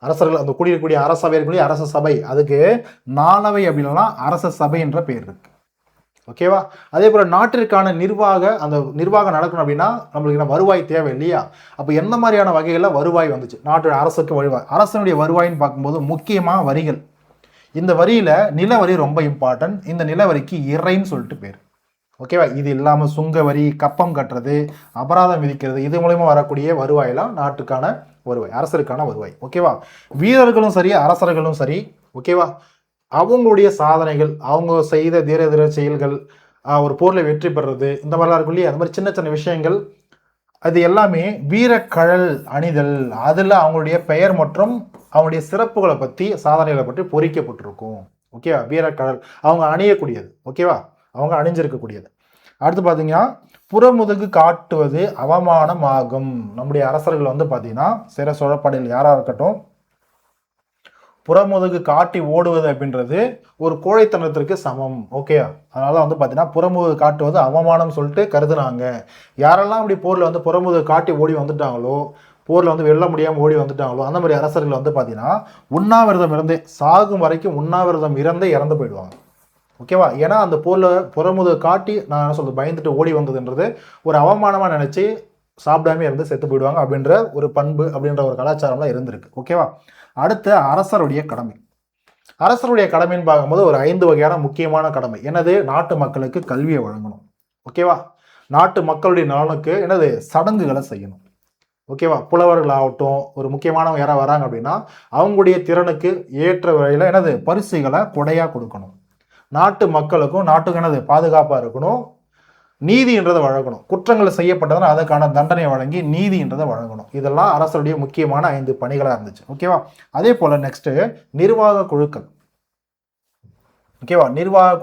அரசர்கள் அந்த கூடியிருக்கக்கூடிய அரசவை இருக்கக்கூடிய அரச சபை, அதுக்கு நாளவை அப்படின்னா அரச சபை என்ற பெயர் இருக்கு. ஓகேவா? அதே போல நாட்டிற்கான அந்த நிர்வாகம் நடக்கணும் அப்படின்னா நம்மளுக்கு வருவாய் தேவை இல்லையா? அப்போ எந்த மாதிரியான வகைகளில் வருவாய் வந்துச்சு? நாட்டு அரசுக்கு வருவாய், அரசனுடைய வருவாயின்னு பார்க்கும்போது முக்கியமாக வரிகள். இந்த வரியில நில வரி ரொம்ப இம்பார்ட்டன்ட். இந்த நில வரிக்கு இறைன்னு சொல்லிட்டு பேர். ஓகேவா? இது இல்லாமல் சுங்க வரி, கப்பம் கட்டுறது, அபராதம் விதிக்கிறது, இது மூலயமா வரக்கூடிய வருவாயெல்லாம் நாட்டுக்கான வருவாய், அரசருக்கான வருவாய். ஓகேவா? வீரர்களும் சரி, அரசர்களும் சரி, ஓகேவா, அவங்களுடைய சாதனைகள், அவங்க செய்த தீர செயல்கள், ஒரு போரில் வெற்றி பெறுறது, இந்த மாதிரிலாம் இருக்கும் இல்லையா? அந்த மாதிரி சின்ன சின்ன விஷயங்கள், அது எல்லாமே வீரக்கழல் அணிதல், அதில் அவங்களுடைய பெயர் மற்றும் அவங்களுடைய சிறப்புகளை பற்றி, சாதனைகளை பற்றி பொறிக்கப்பட்டிருக்கும். ஓகேவா? வீரக்கழல் அவங்க அணியக்கூடியது. ஓகேவா? அவங்க அணிஞ்சிருக்கக்கூடியது. அடுத்து பார்த்தீங்கன்னா, புறமுதுகு காட்டுவது அவமானம் ஆகும். நம்முடைய அரசர்கள் வந்து பார்த்தீங்கன்னா, சேர சோழ பாண்டியர்கள் யாராக இருக்கட்டும், புறமுதுகு காட்டி ஓடுவது அப்படின்றது ஒரு கோழைத்தனத்திற்கு சமம். ஓகே, அதனால வந்து பார்த்தீங்கன்னா புறமுதுகு காட்டுவது அவமானம் சொல்லிட்டு கருதுனாங்க. யாரெல்லாம் அப்படி போரில் வந்து புறமுதுகு காட்டி ஓடி வந்துட்டாங்களோ, போரில் வந்து வெல்ல முடியாமல் ஓடி வந்துட்டாங்களோ, அந்த மாதிரி அரசர்கள் வந்து பார்த்தீங்கன்னா உண்ணாவிரதம் இருந்தே, சாகும் வரைக்கும் உண்ணாவிரதம் இறந்து போயிடுவாங்க. ஓகேவா? ஏன்னா அந்த போரில் புறமுதுகு காட்டி, நான் என்ன சொல்றது, பயந்துட்டு ஓடி வந்ததுன்றது ஒரு அவமானமாக நினச்சி சாப்பிடாமே இருந்து செத்து போயிடுவாங்க அப்படின்ற ஒரு பண்பு, அப்படின்ற ஒரு கலாச்சாரம்லாம் இருந்திருக்கு. ஓகேவா? அடுத்து அரசருடைய கடமை. அரசருடைய கடமைன்னு பார்க்கும்போது ஒரு 5 வகையான முக்கியமான கடமை. என்னது? நாட்டு மக்களுக்கு கல்வியை வழங்கணும். ஓகேவா? நாட்டு மக்களுடைய நலனுக்கு என்னது சடங்குகளை செய்யணும். ஓகேவா? புலவர்கள் ஆகட்டும், ஒரு முக்கியமானவங்க யாராவது வராங்க அப்படின்னா அவங்களுடைய திறனுக்கு ஏற்ற வகையில் என்னது பரிசுகளை கொடையா கொடுக்கணும். நாட்டு மக்களுக்கும் நாட்டுக்கு என்னது பாதுகாப்பாக இருக்கணும். நீதின்றதை வழங்கணும். குற்றங்கள் செய்யப்பட்டதுன்னா அதுக்கான தண்டனை வழங்கி நீதின்றதை வழங்கணும். இதெல்லாம் அரசுடைய முக்கியமான 5 பணிகளாக இருந்துச்சு. ஓகேவா? அதே போல நெக்ஸ்ட் நிர்வாக குழுக்கள். ஓகேவா? நிர்வாக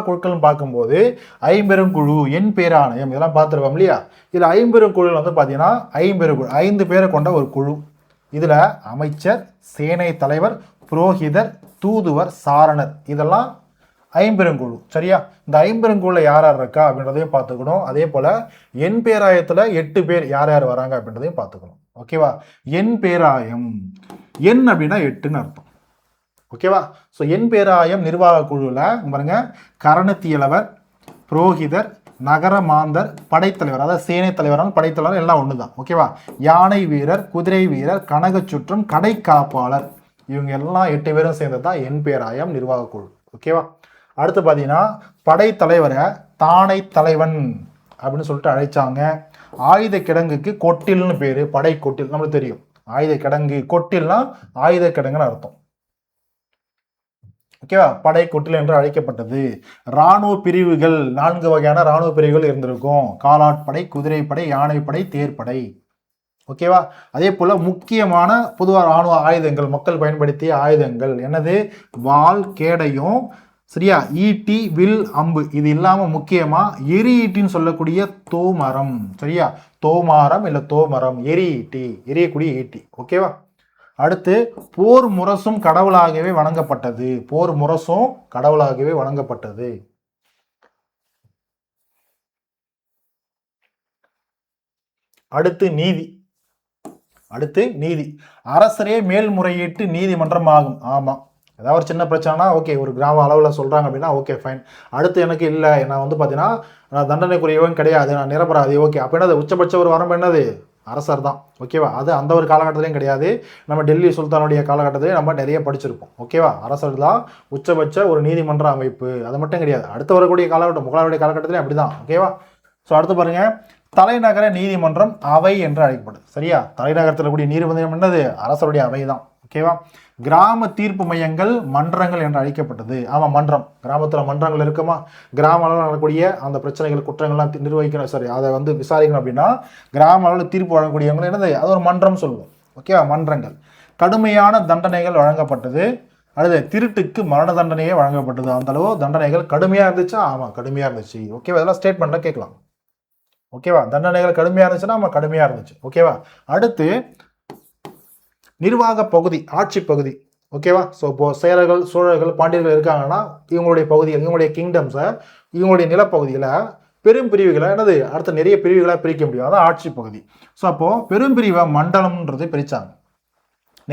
குழுக்கள்னு பார்க்கும்போது ஐம்பெருங்குழு, எண் பேராணையம் இதெல்லாம் பார்த்துருக்கோம் இல்லையா? இதில் ஐம்பெருங்குழு வந்து பார்த்தீங்கன்னா 5 பேரை கொண்ட ஒரு குழு. இதில் அமைச்சர், சேனை தலைவர், புரோகிதர், தூதுவர், சாரணர் இதெல்லாம் ஐம்பெருங்குழு. சரியா? இந்த ஐம்பெருங்குழுல யார் யார் இருக்கா அப்படின்றதையும் பார்த்துக்கணும். அதே போல் எண் பேராயத்தில் 8 பேர் யார் யார் வராங்க அப்படின்றதையும் பார்த்துக்கணும். ஓகேவா? எண் பேராயம், எண் அப்படின்னா 8ன்னு அர்த்தம். ஓகேவா? ஸோ எண் பேராயம் நிர்வாக குழுவில் பாருங்க கரணத்தியலவர், புரோகிதர், நகர மாந்தர், படைத்தலைவர், அதாவது சேனை தலைவர், படைத்தலைவர் எல்லாம் ஒன்று தான். ஓகேவா? யானை வீரர், குதிரை வீரர், கனக சுற்றம், கடை காப்பாளர் இவங்க எல்லாம் 8 பேரும் சேர்ந்தது தான் எண் பேராயம் நிர்வாக குழு. ஓகேவா? அடுத்து பார்த்தீங்கன்னா படைத்தலைவரை தானை தலைவன் அப்படின்னு சொல்லிட்டு அழைச்சாங்க. ஆயுத கிடங்குக்கு கொட்டில்னு பேர், படை கொட்டில் நம்மளுக்கு தெரியும். ஆயுத கிடங்கு கொட்டில்னா ஆயுத கிடங்குன்னு அர்த்தம். ஓகேவா? படை கொட்டில் என்று அழைக்கப்பட்டது. இராணுவ பிரிவுகள் 4 வகையான இராணுவ பிரிவுகள் இருந்திருக்கும். காலாட்படை, குதிரைப்படை, யானைப்படை, தேர்ப்படை. ஓகேவா? அதே போல முக்கியமான பொதுவாக இராணுவ ஆயுதங்கள், மக்கள் பயன்படுத்திய ஆயுதங்கள் என்னது? வாள், கேடயம், சரியா? ஈட்டி, வில், அம்பு. இது இல்லாம முக்கியமா எரி ஈட்டின்னு சொல்லக்கூடிய தோமரம். சரியா? தோமாரம் இல்ல தோமரம், எரி ஈட்டி, எரியக்கூடிய ஈட்டி. ஓகேவா? அடுத்து போர் முரசும் கடவுளாகவே வணங்கப்பட்டது. போர் முரசும் கடவுளாகவே வணங்கப்பட்டது. அடுத்து நீதி. அரசரே மேல்முறையீட்டு நீதிமன்றம் ஆகும். ஆமா, ஏதாவது ஒரு சின்ன பிரச்சனைனா ஓகே, ஒரு கிராம அளவில் சொல்றாங்க அப்படின்னா ஓகே ஃபைன். அடுத்து எனக்கு இல்லை, நான் வந்து பார்த்தீங்கன்னா நான் தண்டனைக்குரியவன் கிடையாது, நான் நிரபராதி. ஓகே, அப்படின்னா அது உச்சபட்ச ஒரு வரம்பு என்னது? அரசர் தான். ஓகேவா? அது அந்த ஒரு காலகட்டத்திலையும் கிடையாது. நம்ம டெல்லி சுல்தானுடைய காலகட்டத்திலையும் நம்ம நிறைய படிச்சிருப்போம். ஓகேவா? அரசர் தான் உச்சபட்ச ஒரு நீதிமன்ற அமைப்பு. அது மட்டும் கிடையாது, அடுத்து வரக்கூடிய காலகட்டம் முகலாயருடைய காலகட்டத்திலையும் அப்படிதான். ஓகேவா? ஸோ அடுத்து பாருங்க, தலைநகர நீதிமன்றம் அவை என்று அழைக்கப்படுது. சரியா? தலைநகரத்தில் கூடிய நீதிமன்றம் என்னது? அரசருடைய அவை தான். ஓகேவா? கிராம தீர்ப்பு மையங்கள் மன்றங்கள் என்று அழைக்கப்பட்டது. ஆமா, மன்றம். கிராமத்தில் மன்றங்கள் இருக்குமா? கிராம அளவில் நடக்கக்கூடிய அந்த பிரச்சனைகள், குற்றங்கள்லாம் நிர்வகிக்கணும், சரி அதை வந்து விசாரிக்கணும் அப்படின்னா கிராம அளவில் தீர்ப்பு வழங்கக்கூடியவங்க என்னது? அது ஒரு மன்றம் சொல்லுவோம். ஓகேவா? மன்றங்கள். கடுமையான தண்டனைகள் வழங்கப்பட்டது. அடுத்து திருட்டுக்கு மரண தண்டனையே வழங்கப்பட்டது. அந்த அளவு தண்டனைகள் கடுமையா இருந்துச்சா? ஆமா, கடுமையா இருந்துச்சு. ஓகேவா? இதெல்லாம் ஸ்டேட்மெண்ட்ல கேட்கலாம். ஓகேவா? தண்டனைகள் கடுமையா இருந்துச்சுன்னா ஆமா கடுமையா இருந்துச்சு. ஓகேவா? அடுத்து நிர்வாக பகுதி, ஆட்சி பகுதி. ஓகேவா? ஸோ இப்போ சேரர்கள், சோழர்கள், பாண்டியர்கள் இருக்காங்கன்னா இவங்களுடைய பகுதிகள், இவங்களுடைய கிங்டம்ஸை, இவங்களுடைய நிலப்பகுதியில் பெரும் பிரிவுகளை என்னது அடுத்த நிறைய பிரிவுகளாக பிரிக்க முடியும். அதான் ஆட்சி பகுதி. ஸோ அப்போ பெரும் பிரிவை மண்டலம்ன்றது பிரித்தாங்க.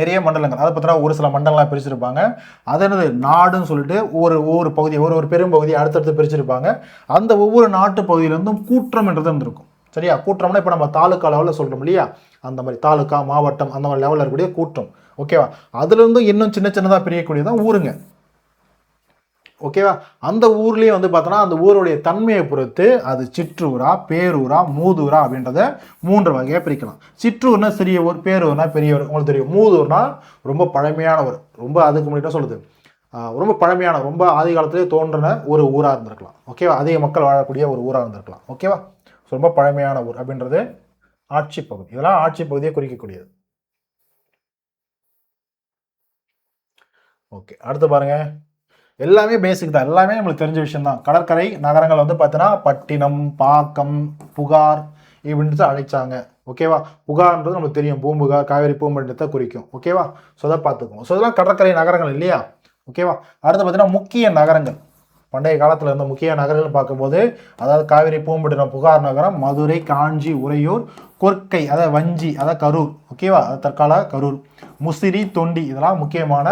நிறைய மண்டலங்கள், அதை பற்றினா ஒரு சில மண்டலங்களாக பிரிச்சிருப்பாங்க. அது என்னது நாடுன்னு சொல்லிட்டு ஒவ்வொரு பகுதி, ஒரு பெரும் பகுதியை அடுத்தடுத்து பிரிச்சிருப்பாங்க. அந்த ஒவ்வொரு நாட்டு பகுதியிலேருந்தும் கூற்றம்ன்றது இருந்திருக்கும். சரியா? கூற்றம்னா இப்போ நம்ம தாலுக்கா லெவலில் சொல்கிறோம் இல்லையா? அந்த மாதிரி தாலுக்கா, மாவட்டம், அந்த மாதிரி லெவலில் இருக்கக்கூடிய கூட்டம். ஓகேவா? அதுலேருந்து இன்னும் சின்னதாக பிரியக்கூடியதான் ஊருங்க. ஓகேவா? அந்த ஊர்லேயே வந்து பார்த்தோன்னா அந்த ஊருடைய தன்மையை பொறுத்து அது சிற்றூரா, பேரூரா, மூதூரா அப்படின்றத 3 வகையாக பிரிக்கலாம். சிற்றூர்னா சிறிய ஊர், பேரூர்னா பெரியவர். உங்களுக்கு தெரியும். மூதூர்னா ரொம்ப பழமையானவர், ரொம்ப அதுக்கு முன்னாடி சொல்லுது ரொம்ப பழமையான, ரொம்ப ஆதி காலத்திலே தோன்றின ஒரு ஊராக இருந்திருக்கலாம். ஓகேவா? அதிக மக்கள் வாழக்கூடிய ஒரு ஊராக இருந்திருக்கலாம். ஓகேவா? ரொம்ப பழமையான ஊர் அப்படின்றது ஆட்சி பகுதி. இதெல்லாம் ஆட்சி பகுதியை குறிக்கக்கூடியது. ஓகே, அடுத்து பாருங்க, எல்லாமே பேசிக் தான், எல்லாமே நம்மளுக்கு தெரிஞ்ச விஷயம் தான். கடற்கரை நகரங்கள் வந்து பார்த்தீங்கன்னா பட்டினம், பாக்கம், புகார் இப்படின்ட்டு அழைச்சாங்க. ஓகேவா? புகார்ன்றது நமக்கு தெரியும், பூம்புகார், காவேரி பூம்பட்டினத்தை குறிக்கும். ஓகேவா? ஸோ அதை பார்த்துக்குவோம். ஸோ இதெல்லாம் கடற்கரை நகரங்கள் இல்லையா? ஓகேவா? அடுத்து பார்த்தீங்கன்னா முக்கிய நகரங்கள், பண்டைய காலத்தில் இருந்த முக்கிய நகரங்கள் பார்க்கும்போது, அதாவது காவிரி பூம்பட்டினம், புகார் நகரம், மதுரை, காஞ்சி, உறையூர், கொற்கை, அதாவது வஞ்சி, அதாவது கரூர். ஓகேவா? அது தற்கால கரூர், முசிறி, தொண்டி இதெல்லாம் முக்கியமான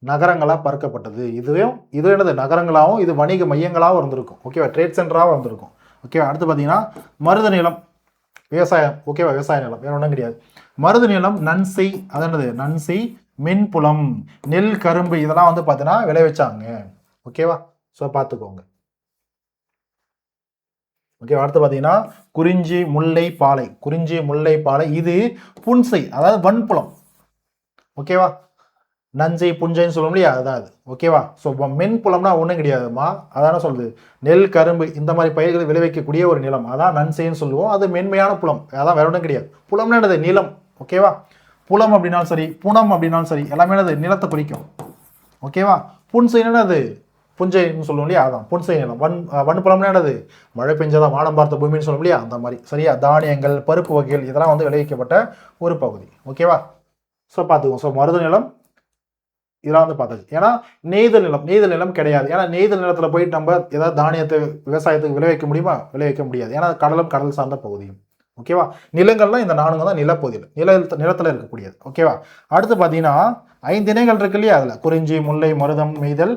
நகரங்களாக பார்க்கப்பட்டது. இது என்னது நகரங்களாகவும் இது வணிக மையங்களாகவும் இருந்திருக்கும். ஓகேவா? ட்ரேட் சென்டராகவும் இருந்திருக்கும். ஓகேவா? அடுத்து பார்த்தீங்கன்னா மருத நிலம், விவசாயம். ஓகேவா? விவசாய நிலம், வேற ஒன்றும் கிடையாது. மருத நிலம், நன்செய், அது என்னது நன்செய், மென்புலம், நெல், கரும்பு இதெல்லாம் வந்து பார்த்தீங்கன்னா விளைவிச்சாங்க. ஓகேவா? ஸோ பார்த்துக்கோங்க. ஓகே, அடுத்து பார்த்தீங்கன்னா குறிஞ்சி முல்லை பாலை. குறிஞ்சி முல்லை பாலை இது புன்சை, அதாவது வன்புலம். ஓகேவா, நஞ்சை புஞ்சைன்னு சொல்ல முடியாது, அதான் அது. ஓகேவா, ஸோ மென்புலம்னா ஒன்றும் கிடையாதுமா, அதான சொல்லுது. நெல் கரும்பு இந்த மாதிரி பயிர்களை விளைவிக்கக்கூடிய ஒரு நிலம், அதான் நன்சைன்னு சொல்லுவோம். அது மென்மையான புலம், அதான் வேற ஒன்றும் கிடையாது. புலம்னா என்னது, நிலம். ஓகேவா, புலம் அப்படின்னாலும் சரி, புனம் அப்படின்னாலும் சரி, எல்லாமே என்னது, நிலத்தை குறிக்கும். ஓகேவா, புன்சைன்னா அது புஞ்சைன்னு சொல்லுவோம் இல்லையா, அதான் புன்சை நிலம். வன்புலம்னா என்னது, மழை பெஞ்சாதான் வானம் பார்த்த பூமின்னு சொல்ல முடியாது, அந்த மாதிரி. சரியா, தானியங்கள் பருப்பு வகைகள் இதெல்லாம் வந்து விளைவிக்கப்பட்ட ஒரு பகுதி. ஓகேவா, ஸோ பார்த்துக்குவோம். ஸோ மருத நிலம் இதெல்லாம் வந்து பார்த்தது. ஏன்னா நெய்தல் நிலம், நெய்தல் நிலம் கிடையாது. ஏன்னா நெய்தல் நிலத்தில் போயிட்டு நம்ம ஏதாவது தானியத்தை விவசாயத்துக்கு விளைவிக்க முடியுமா, விளைவிக்க முடியாது. ஏன்னா கடலும் கடல் சார்ந்த பகுதியும். ஓகேவா, நிலங்கள்லாம் இந்த 4 தான் நிலப்பகுதியில் நிலத்தில் இருக்கக்கூடியது. ஓகேவா, அடுத்து பார்த்தீங்கன்னா 5 இணைகள் இருக்கு இல்லையா, அதில் குறிஞ்சி முல்லை மருதம் மெய்தல்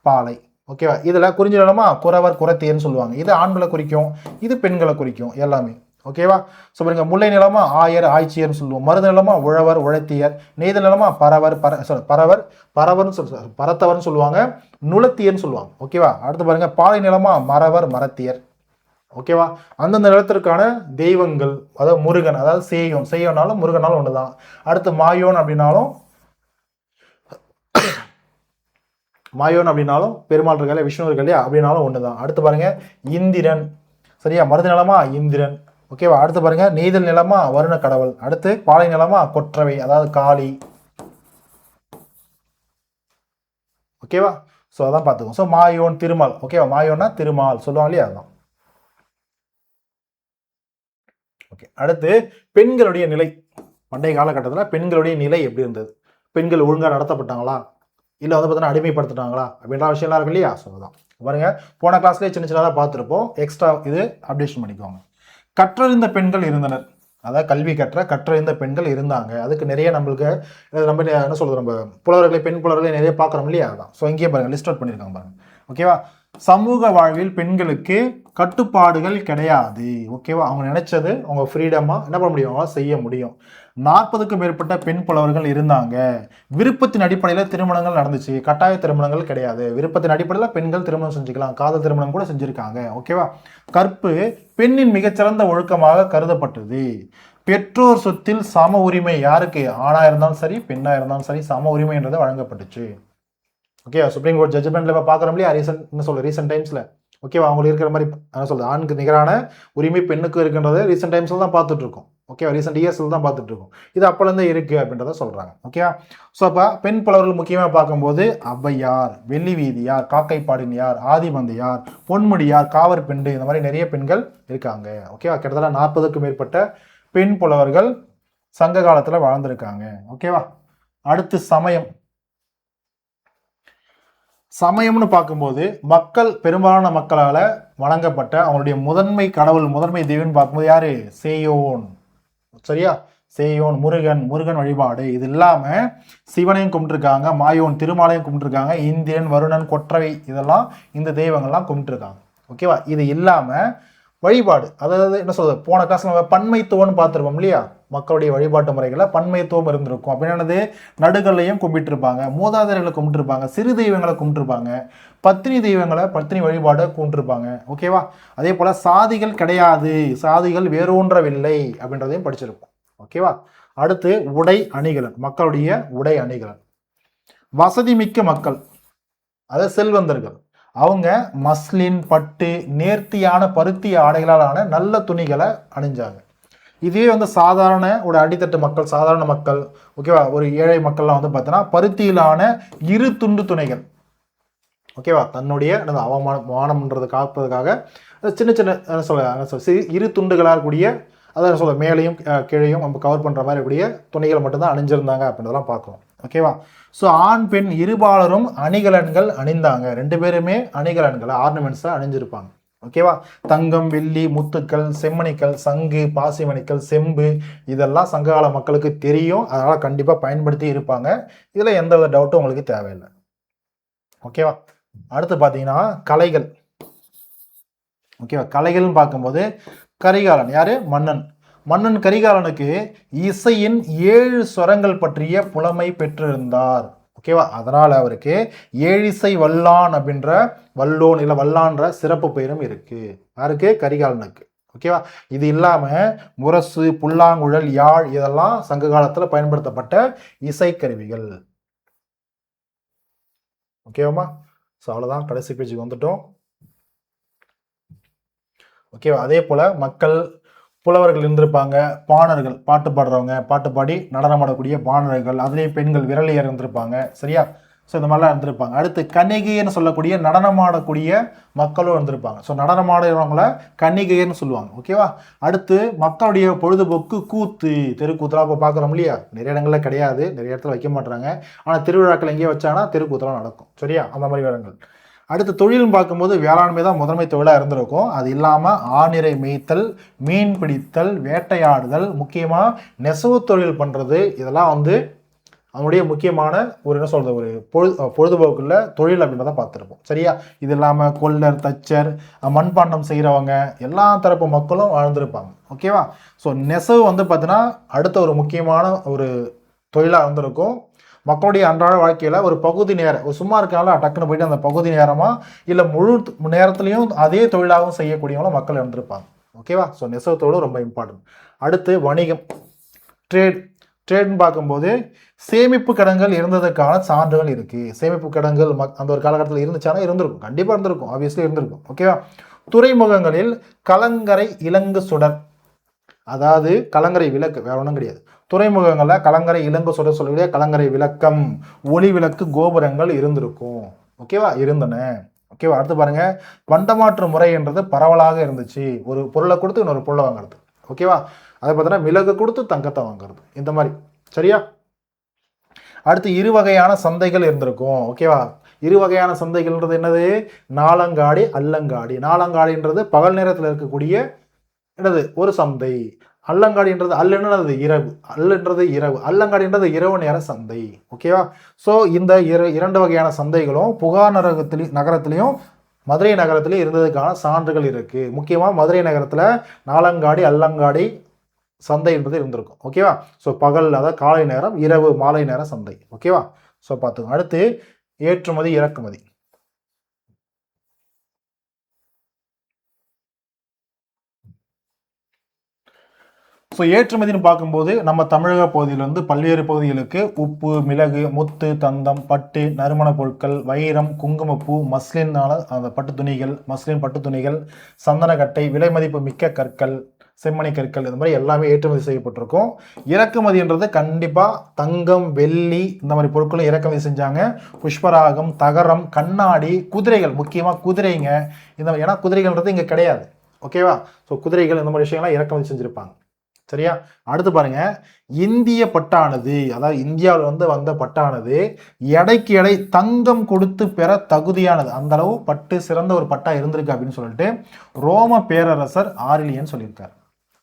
பாலை. ஓகேவா, இதில் குறிஞ்சி நிலமா குறவர் குறத்தியர்னு சொல்லுவாங்க. இது ஆண்களை குறிக்கும், இது பெண்களை குறிக்கும் எல்லாமே. ஓகேவா, ஸோ பாருங்க, முல்லை நிலமா ஆயர் ஆய்ச்சியர்னு சொல்லுவோம். மருத நிலமா உழவர் உழைத்தியர். நெய்தல் நிலமா பரத்தவர்னு சொல்லுவாங்க, நுளத்தியர்னு சொல்லுவாங்க. ஓகேவா, அடுத்து பாருங்க, பாலை நிலமா மறவர் மரத்தியர். ஓகேவா, அந்தந்த நிலத்திற்கான தெய்வங்கள், அதாவது முருகன், அதாவது செய்யோனாலும் முருகனாலும் ஒன்று தான். அடுத்து மாயோன் அப்படின்னாலும் பெருமாள் இருக்கா, விஷ்ணு இருக்கா இல்லையா, அப்படின்னாலும் ஒன்று தான். அடுத்து பாருங்க, இந்திரன். சரியா, மருத நிலமா இந்திரன். ஓகேவா, அடுத்து பாருங்க, நெய்தல் நிலமா வருண கடவுள். அடுத்து பாலை நிலமா கொற்றவை, அதாவது காளி. ஓகேவா, ஸோ அதான் பார்த்துக்கோம். ஸோ மாயோன் திருமால். ஓகேவா, மாயோன்னா திருமால் சொல்லுவாங்க இல்லையா, அதுதான். ஓகே, அடுத்து பெண்களுடைய நிலை. பண்டைய காலகட்டத்தில் பெண்களுடைய நிலை எப்படி இருந்தது, பெண்கள் ஒழுங்காக நடத்தப்பட்டாங்களா, இல்லை வந்து பார்த்தீங்கன்னா அடிமைப்படுத்திட்டாங்களா அப்படின்ற விஷயம்லாம் இருக்கு இல்லையா. ஸோ அதான் பாருங்க, போன கிளாஸ்லேயே சின்ன சின்னதாக பார்த்துருப்போம். எக்ஸ்ட்ரா இது அப்டேஷன் பண்ணிக்கோங்க. கற்றறிந்த பெண்கள் இருந்தனர், அதாவது கல்வி கற்றறிந்த பெண்கள் இருந்தாங்க. அதுக்கு நிறைய நம்மளுக்கு நம்ம என்ன சொல்றது, நம்ம புலவர்களை பெண் புலவர்களை நிறைய பார்க்குறோம் இல்லையா, அதான். ஸோ இங்கேயே பாருங்க, லிஸ்ட் அவுட் பண்ணியிருக்காங்க பாருங்க. ஓகேவா, சமூக வாழ்வில் பெண்களுக்கு கட்டுப்பாடுகள் கிடையாது. ஓகேவா, அவங்க நினைச்சது அவங்க ஃப்ரீடமாக என்ன பண்ண முடியும், அவங்க செய்ய முடியும். 40க்கும் மேற்பட்ட பெண் புலவர்கள் இருந்தாங்க. விருப்பத்தின் அடிப்படையில் திருமணங்கள் நடந்துச்சு, கட்டாய திருமணங்கள் கிடையாது. விருப்பத்தின் அடிப்படையில் பெண்கள் திருமணம் செஞ்சுக்கலாம், காதல் திருமணம் கூட செஞ்சுருக்காங்க. ஓகேவா, கற்பு பெண்ணின் மிகச்சிறந்த ஒழுக்கமாக கருதப்பட்டது. பெற்றோர் சொத்தில் சம உரிமை யாருக்கு, ஆணா இருந்தாலும் சரி பெண்ணா இருந்தாலும் சரி சம உரிமைன்றது வழங்கப்பட்டுச்சு. ஓகே, சுப்ரீம் கோர்ட் ஜட்ஜ்மெண்ட்ல பார்க்குறோம் இல்லையா, ரீசெண்ட் டைம்ஸ்ல. ஓகேவா, அவங்களுக்கு இருக்கிற மாதிரி என்ன சொல்றது, ஆணுக்கு நிகரான உரிமை பெண்ணுக்கு இருக்கின்றது ரீசெண்ட் டைம்ஸ்ல தான் பார்த்துட்டு இருக்கோம். ஓகேவா, ரீசெண்ட் இயர்ஸ்ல தான் பார்த்துட்டு இருக்கோம். இது அப்போலேருந்தே இருக்கு அப்படின்றத சொல்றாங்க. ஓகேவா, ஸோ அப்போ பெண் புலவர்கள் முக்கியமாக பார்க்கும்போது ஔவையார், வெள்ளி வீதியார், காக்கைப்பாடினியார், ஆதிமந்தையார், பொன்முடியார், காவர் பெண்டு, இந்த மாதிரி நிறைய பெண்கள் இருக்காங்க. ஓகேவா, கிட்டத்தட்ட 40க்கும் மேற்பட்ட பெண் புலவர்கள் சங்க காலத்தில் வாழ்ந்திருக்காங்க. ஓகேவா, அடுத்து சமயம்னு பார்க்கும்போது மக்கள், பெரும்பாலான மக்களால் வணங்கப்பட்ட அவங்களுடைய முதன்மை கடவுள், முதன்மை தெய்வம்னு பார்க்கும்போது யாரு, சேயோன். சரியா, சேயோன், முருகன் வழிபாடு. இது இல்லாமல் சிவனையும் கும்பிட்டுருக்காங்க, மாயோன் திருமாலையும் கும்பிட்டுருக்காங்க, இந்திரன், வருணன், கொற்றவை, இதெல்லாம் இந்த தெய்வங்கள்லாம் கும்பிட்டுருக்காங்க. ஓகேவா, இது இல்லாமல் வழிபாடு, அதாவது என்ன சொல்றது, போன கிளாஸ்ல நம்ம பன்மைத்துவம்னு பார்த்துருப்போம் இல்லையா, மக்களுடைய வழிபாட்டு முறைகளை பன்மைத்துவம் இருந்திருக்கும். அப்படின்னானது நடுகள்லையும் கும்பிட்டுருப்பாங்க, மூதாதையர்களை கும்பிட்டுருப்பாங்க, சிறு தெய்வங்களை கும்பிட்டுருப்பாங்க, பத்தினி தெய்வங்களை பத்தினி வழிபாடை கும்பிட்டுருப்பாங்க. ஓகேவா, அதே போல சாதிகள் கிடையாது, சாதிகள் வேரூன்றவில்லை அப்படின்றதையும் படிச்சிருப்போம். ஓகேவா, அடுத்து உடை அணிகலன், மக்களுடைய உடை அணிகலன். வசதி மிக்க மக்கள், அதாவது செல்வந்தர்கள், அவங்க மஸ்லின், பட்டு, நேர்த்தியான பருத்தி ஆடைகளாலான நல்ல துணிகளை அணிஞ்சாங்க. இதுவே வந்து சாதாரண ஒரு அடித்தட்டு மக்கள், சாதாரண மக்கள், ஓகேவா, ஒரு ஏழை மக்கள்லாம் வந்து பார்த்தீங்கன்னா பருத்தியிலான இரு துண்டு துணைகள். ஓகேவா, தன்னுடைய அவமானம்ன்றது காப்பதற்காக சின்ன சின்ன இரு துண்டுகளாக கூடிய, அதான் சொல்ல மேலையும் கீழையும் நம்ம கவர் பண்ணுற மாதிரி கூடிய துணிகளை மட்டும்தான் அணிஞ்சிருந்தாங்க அப்படின்றதெல்லாம் பார்க்குறோம். ஓகேவா, ஸோ ஆண் பெண் இருபாலரும் அணிகலன்கள் அணிந்தாங்க. 2 பேருமே அணிகலன்களை, ஆர்னமெண்ட்ஸை அணிஞ்சிருப்பாங்க. ஓகேவா, தங்கம், வெள்ளி, முத்துக்கள், செம்மணிக்கள், சங்கு, பாசிமணிக்கள், செம்பு, இதெல்லாம் சங்ககால மக்களுக்கு தெரியும், அதனால் கண்டிப்பாக பயன்படுத்தி இருப்பாங்க. இதில் எந்த வித டவுட்டும் உங்களுக்கு தேவையில்லை. ஓகேவா, அடுத்து பார்த்தீங்கன்னா கலைகள். ஓகேவா, கலைகள்னு பார்க்கும்போது கரிகாலன் யாரு, மன்னன் கரிகாலனுக்கு இசையின் 7 ஸ்வரங்கள் பற்றிய புலமை பெற்றிருந்தார். ஓகேவா? அதனால அவருக்கு ஏழிசை வல்லான் அப்படின்ற வல்லோன் இல்லை வல்லான்ற சிறப்பு பெயரும் இருக்கு. யாருக்கு? கரிகாலனுக்கு. ஓகேவா? இது இல்லாம முரசு, புல்லாங்குழல், யாழ் இதெல்லாம் சங்க காலத்துல பயன்படுத்தப்பட்ட இசைக்கருவிகள். ஓகேவாமா? ஸோ அவ்வளோதான், கடைசி பேஜுக்கு வந்துட்டோம். ஓகேவா? அதே போல மக்கள் புலவர்கள் இருந்திருப்பாங்க, பாணர்கள் பாட்டு பாடுறவங்க, பாட்டு பாடி நடனம் ஆடக்கூடிய பாணர்கள், அதுலேயும் பெண்கள் விரலியர் இருந்திருப்பாங்க. சரியா? ஸோ இந்த மாதிரிலாம் இருந்திருப்பாங்க. அடுத்து கன்னிகைன்னு சொல்லக்கூடிய நடனமாடக்கூடிய மக்களும் இருந்திருப்பாங்க. ஸோ நடனமாடுறவங்கள கன்னிகைன்னு சொல்லுவாங்க. ஓகேவா? அடுத்து மக்களுடைய பொழுதுபோக்கு கூத்து, தெருக்கூத்துலாம் இப்போ பார்க்குறோம் இல்லையா? நிறைய இடங்கள்ல கிடையாது, நிறைய இடத்துல வைக்க மாட்டாங்க. ஆனால் திருவிழாக்கள் எங்கேயே வச்சாங்கன்னா தெருக்கூத்துலாம் நடக்கும். சரியா? அந்த மாதிரி இடங்கள். அடுத்து தொழில்னு பார்க்கும்போது வேளாண்மை தான் முதன்மை தொழிலாக இருந்திருக்கும். அது இல்லாமல் ஆணிரை மேய்த்தல், மீன் பிடித்தல், வேட்டையாடுதல், முக்கியமாக நெசவு தொழில் பண்ணுறது, இதெல்லாம் வந்து அவனுடைய முக்கியமான ஒரு என்ன சொல்கிறது ஒரு பொழுதுபோக்குள்ள தொழில் அப்படின்றத பார்த்துருப்போம். சரியா? இது இல்லாமல் கொல்லர், தச்சர், மண்பாண்டம் செய்கிறவங்க எல்லா தரப்பு மக்களும் வாழ்ந்திருப்பாங்க. ஓகேவா? ஸோ நெசவு வந்து பார்த்தீங்கன்னா அடுத்த ஒரு முக்கியமான ஒரு தொழிலாக இருந்திருக்கும். மக்களுடைய அன்றாட வாழ்க்கையில் ஒரு பகுதி நேரம் ஒரு சும்மா இருக்கால டக்குன்னு போயிட்டு அந்த பகுதி நேரமாக இல்லை முழு நேரத்துலையும் அதே தொழிலாகவும் செய்யக்கூடியவங்களும் மக்கள் இருந்திருப்பாங்க. ஓகேவா? ஸோ நெசவு தொழில் ரொம்ப இம்பார்ட்டன்ட். அடுத்து வணிகம், ட்ரேட்னு பார்க்கும்போது சேமிப்பு கிடங்குகள் இருந்ததுக்கான சான்றுகள் இருக்குது. சேமிப்பு கிடங்குகள் அந்த ஒரு காலகட்டத்தில் இருந்துச்சானா இருந்திருக்கும், கண்டிப்பாக இருந்திருக்கும், ஆப்வியஸ்லி இருந்திருக்கும். ஓகேவா? துறைமுகங்களில் கலங்கரை இலங்கு சுடர், அதாவது கலங்கரை விளக்கு, வேற ஒன்றும் கிடையாது. துறைமுகங்களில் கலங்கரை இலங்கு சுடர் சொல்லக்கூடிய கலங்கரை விளக்கம், ஒளி விளக்கு கோபுரங்கள் இருந்திருக்கும். ஓகேவா? இருந்தன. ஓகேவா? அடுத்து பாருங்க, பண்டமாற்று முறைன்றது பரவலாக இருந்துச்சு. ஒரு பொருளை கொடுத்து இன்னொரு பொருளை வாங்குறது. ஓகேவா? அதை பார்த்தீங்கன்னா மிளகு கொடுத்து தங்கத்தை வாங்குறது, இந்த மாதிரி. சரியா? அடுத்து இரு வகையான சந்தைகள் இருந்திருக்கும். ஓகேவா? இரு வகையான சந்தைகள்ன்றது என்னது? நாலங்காடி, அல்லங்காடி. நாலங்காடின்றது பகல் நேரத்தில் இருக்கக்கூடிய என்னது ஒரு சந்தை. அல்லங்காடின்றது அல்லுன்றது இரவு, அல்லுன்றது இரவு, அல்லங்காடின்றது இரவு நேர சந்தை. ஓகேவா? ஸோ இந்த இரண்டு வகையான சந்தைகளும் புகார் நகரத்திலையும் மதுரை நகரத்திலையும் இருந்ததுக்கான சான்றுகள் இருக்கு. முக்கியமாக மதுரை நகரத்தில் நாலங்காடி, அல்லங்காடி சந்தை என்பது இருந்திருக்கும். ஓகேவா? ஸோ பகல், அதாவது காலை நேரம், இரவு மாலை நேர சந்தை. ஓகேவா? ஸோ பார்த்துக்கோங்க. அடுத்து ஏற்றுமதி, இறக்குமதி. ஸோ ஏற்றுமதினு பார்க்கும்போது நம்ம தமிழக பகுதியில் வந்து பல்வேறு பகுதிகளுக்கு உப்பு, மிளகு, முத்து, தந்தம், பட்டு, நறுமண பொருட்கள், வைரம், குங்குமப்பூ, மஸ்லினால அந்த பட்டு துணிகள், மஸ்லின் பட்டு துணிகள், சந்தனக்கட்டை, விலை மதிப்பு மிக்க கற்கள், செம்மணி கற்கள், இந்த மாதிரி எல்லாமே ஏற்றுமதி செய்யப்பட்டிருக்கும். இறக்குமதின்றது கண்டிப்பாக தங்கம், வெள்ளி இந்த மாதிரி பொருட்களும் இறக்குமதி செஞ்சாங்க. புஷ்பராகம், தகரம், கண்ணாடி, குதிரைகள், முக்கியமாக குதிரைங்க இந்த ஏன்னா குதிரைகள்ன்றது இங்கே கிடையாது. ஓகேவா? ஸோ குதிரைகள் இந்த மாதிரி விஷயங்கள்லாம் இறக்குமதி செஞ்சுருப்பாங்க. சரியா? அடுத்து பாருங்க, இந்திய பட்டானது, அதாவது இந்தியாவில் வந்து வந்த பட்டானது எடைக்கு எடை தங்கம் கொடுத்து பெற தகுதியானது. அந்த அளவு பட்டு சிறந்த ஒரு பட்டா இருந்திருக்கு அப்படின்னு சொல்லிட்டு ரோம பேரரசர் ஆரிலியன் சொல்லியிருக்காரு.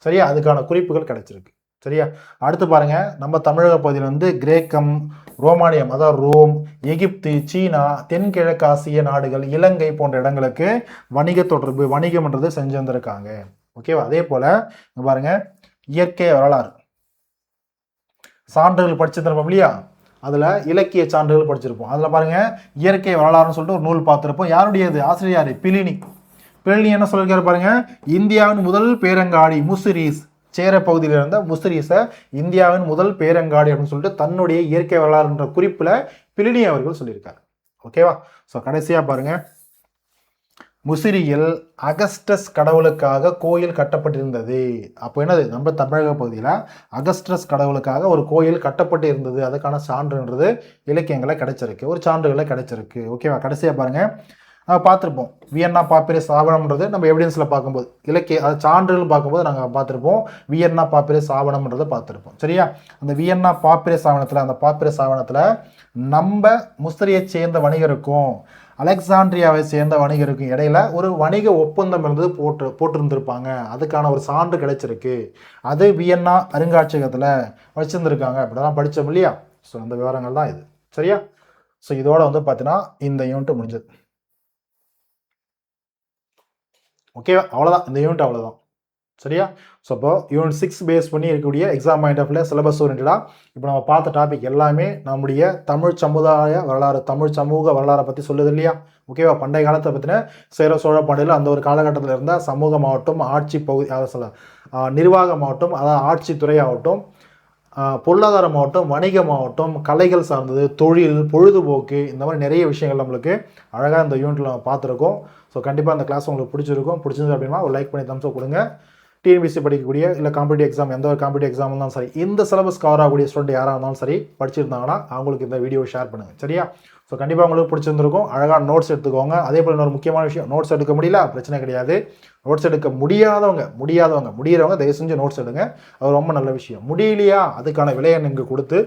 சரியா? அதுக்கான குறிப்புகள் கிடைச்சிருக்கு. சரியா? அடுத்து பாருங்க, நம்ம தமிழக பகுதியில் வந்து கிரேக்கம், ரோமானியம், அதாவது ரோம், எகிப்து, சீனா, தென்கிழக்கு ஆசிய நாடுகள், இலங்கை போன்ற இடங்களுக்கு வணிக தொடர்பு, வணிகம்ன்றது செஞ்சு வந்திருக்காங்க. ஓகேவா? அதே போல பாருங்க, இயற்கை வரலாறு சான்றுகள் படிச்சிருப்போம் இல்லையா? அதில் இலக்கிய சான்றுகள் படிச்சிருப்போம். அதில் பாருங்க, இயற்கை வரலாறுன்னு சொல்லிட்டு ஒரு நூல் பார்த்துருப்போம். யாருடையது? ஆசிரியர் பிலினி. பிலினி என்ன சொல்லியிருக்காரு பாருங்க, இந்தியாவின் முதல் பேரங்காடி முசிரீஸ், சேர பகுதியில் இருந்த முசிரீஸை இந்தியாவின் முதல் பேரங்காடி அப்படின்னு சொல்லிட்டு தன்னுடைய இயற்கை வரலாறுன்ற குறிப்பில் பிலினி அவர்கள் சொல்லியிருக்காரு. ஓகேவா? ஸோ கடைசியாக பாருங்க, முசிறியில் அகஸ்டஸ் கடவுளுக்காக கோயில் கட்டப்பட்டிருந்தது. அப்போ என்னது? நம்ம தமிழக பகுதியில் அகஸ்டஸ் கடவுளுக்காக ஒரு கோயில் கட்டப்பட்டு இருந்தது. அதுக்கான சான்றுன்றது இலக்கியங்களை கிடைச்சிருக்கு, ஒரு சான்றுகளை கிடைச்சிருக்கு. ஓகேவா? கடைசியாக பாருங்க, நம்ம பார்த்துருப்போம் வியன்னா பாப்பிரஸ் ஆவணம்ன்றது நம்ம எவிடன்ஸில் பார்க்கும்போது இலக்கிய அது சான்றுகள் பார்க்கும்போது நாங்கள் பார்த்துருப்போம் வியன்னா பாப்பிரஸ் ஆவணம்ன்றதை பார்த்துருப்போம். சரியா? அந்த வியன்னா பாப்பிரஸ் ஆவணத்தில், அந்த பாப்பிரஸ் ஆவணத்தில் நம்ம முஸ்தரியை சேர்ந்த வணிகருக்கும் அலெக்சாண்ட்ரியாவை சேர்ந்த வணிகருக்கும் இடையில ஒரு வணிக ஒப்பந்தம் இருந்தது போட்டிருந்திருப்பாங்க. அதுக்கான ஒரு சான்று கிடைச்சிருக்கு. அது வியன்னா அருங்காட்சியகத்தில் வச்சிருந்துருக்காங்க. அப்படிதான் படித்தோம் இல்லையா? ஸோ அந்த விவரங்கள் தான் இது. சரியா? ஸோ இதோட வந்து பார்த்தீங்கன்னா இந்த யூனிட் முடிஞ்சது. ஓகே, அவ்வளோதான், இந்த யூனிட் அவ்வளோதான். சரியா? ஸோ அப்போ யூனிட் 6 பேஸ் பண்ணி இருக்கக்கூடிய எக்ஸாம் பாயிண்ட் ஆஃப் சிலபஸ் ஓரியன்டாக இப்போ நம்ம பார்த்த டாபிக் எல்லாமே நம்முடைய தமிழ் சமுதாய வரலாறு, தமிழ் சமூக வரலாறை பற்றி சொல்லுது இல்லையா? ஓகேவா? பண்டைய காலத்தை பற்றின சேர சோழ பாண்டியில் அந்த ஒரு காலகட்டத்தில் இருந்த சமூகமாகட்டும், ஆட்சி பகுதி, அதை சொல்ல நிர்வாகமாகட்டும், அதாவது ஆட்சித்துறை ஆகட்டும், பொருளாதாரமாகட்டும், வணிகமாகட்டும், கலைகள் சார்ந்தது, தொழில், பொழுதுபோக்கு, இந்த மாதிரி நிறைய விஷயங்கள் நம்மளுக்கு அழகாக இந்த யூனிட்டில் நம்ம பார்த்துருக்கோம். ஸோ கண்டிப்பாக அந்த கிளாஸ் உங்களுக்கு பிடிச்சிருந்தது அப்படின்னா ஒரு லைக் பண்ணி தம்ஸ் அப் கொடுங்க. டிஎன்பிசி படிக்கக்கூடிய இல்லை காம்படிட்டிவ் எக்ஸாம், எந்த ஒரு காம்படிட்டிவ் எக்ஸாம் இருந்தாலும் சரி, இந்த சிலபஸ் கவர் ஆகக்கூடிய ஸ்டூடெண்ட் யாராக இருந்தாலும் சரி படிச்சிருந்தாங்கன்னா அவங்களுக்கு இந்த வீடியோ ஷேர் பண்ணுங்கள். சரியா? ஸோ கண்டிப்பாக உங்களுக்கு பிடிச்சிருந்திருக்கும். அழகாக நோட்ஸ் எடுத்துக்கோங்க. அதே போல் இன்னொரு முக்கியமான விஷயம், நோட்ஸ் எடுக்க முடியல பிரச்சனை கிடையாது. நோட்ஸ் எடுக்க முடியறவங்க தயவு செஞ்சு நோட்ஸ் எடுங்க. அது ரொம்ப நல்ல விஷயம். முடியலையா, அதுக்கான விலையை நீங்கள் கொடுத்து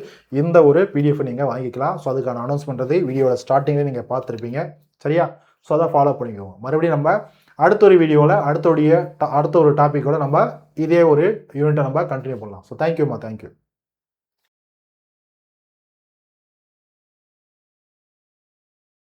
இந்த ஒரு பிடிஎஃப் நீங்கள் வாங்கிக்கலாம். ஸோ அதுக்கான அனௌன்ஸ் பண்ணுறது வீடியோட ஸ்டார்டிங்கில் நீங்கள் பார்த்துருப்பீங்க. சரியா? ஸோ அதை ஃபாலோ பண்ணிக்கோங்க. மறுபடியும் நம்ம அடுத்த ஒரு வீடியோவில் அடுத்த ஒரு டாப்பிக்கோட நம்ம இதே ஒரு யூனிட்டை நம்ம கண்டினியூ பண்ணலாம். ஸோ தேங்க்யூம்மா, தேங்க்யூ.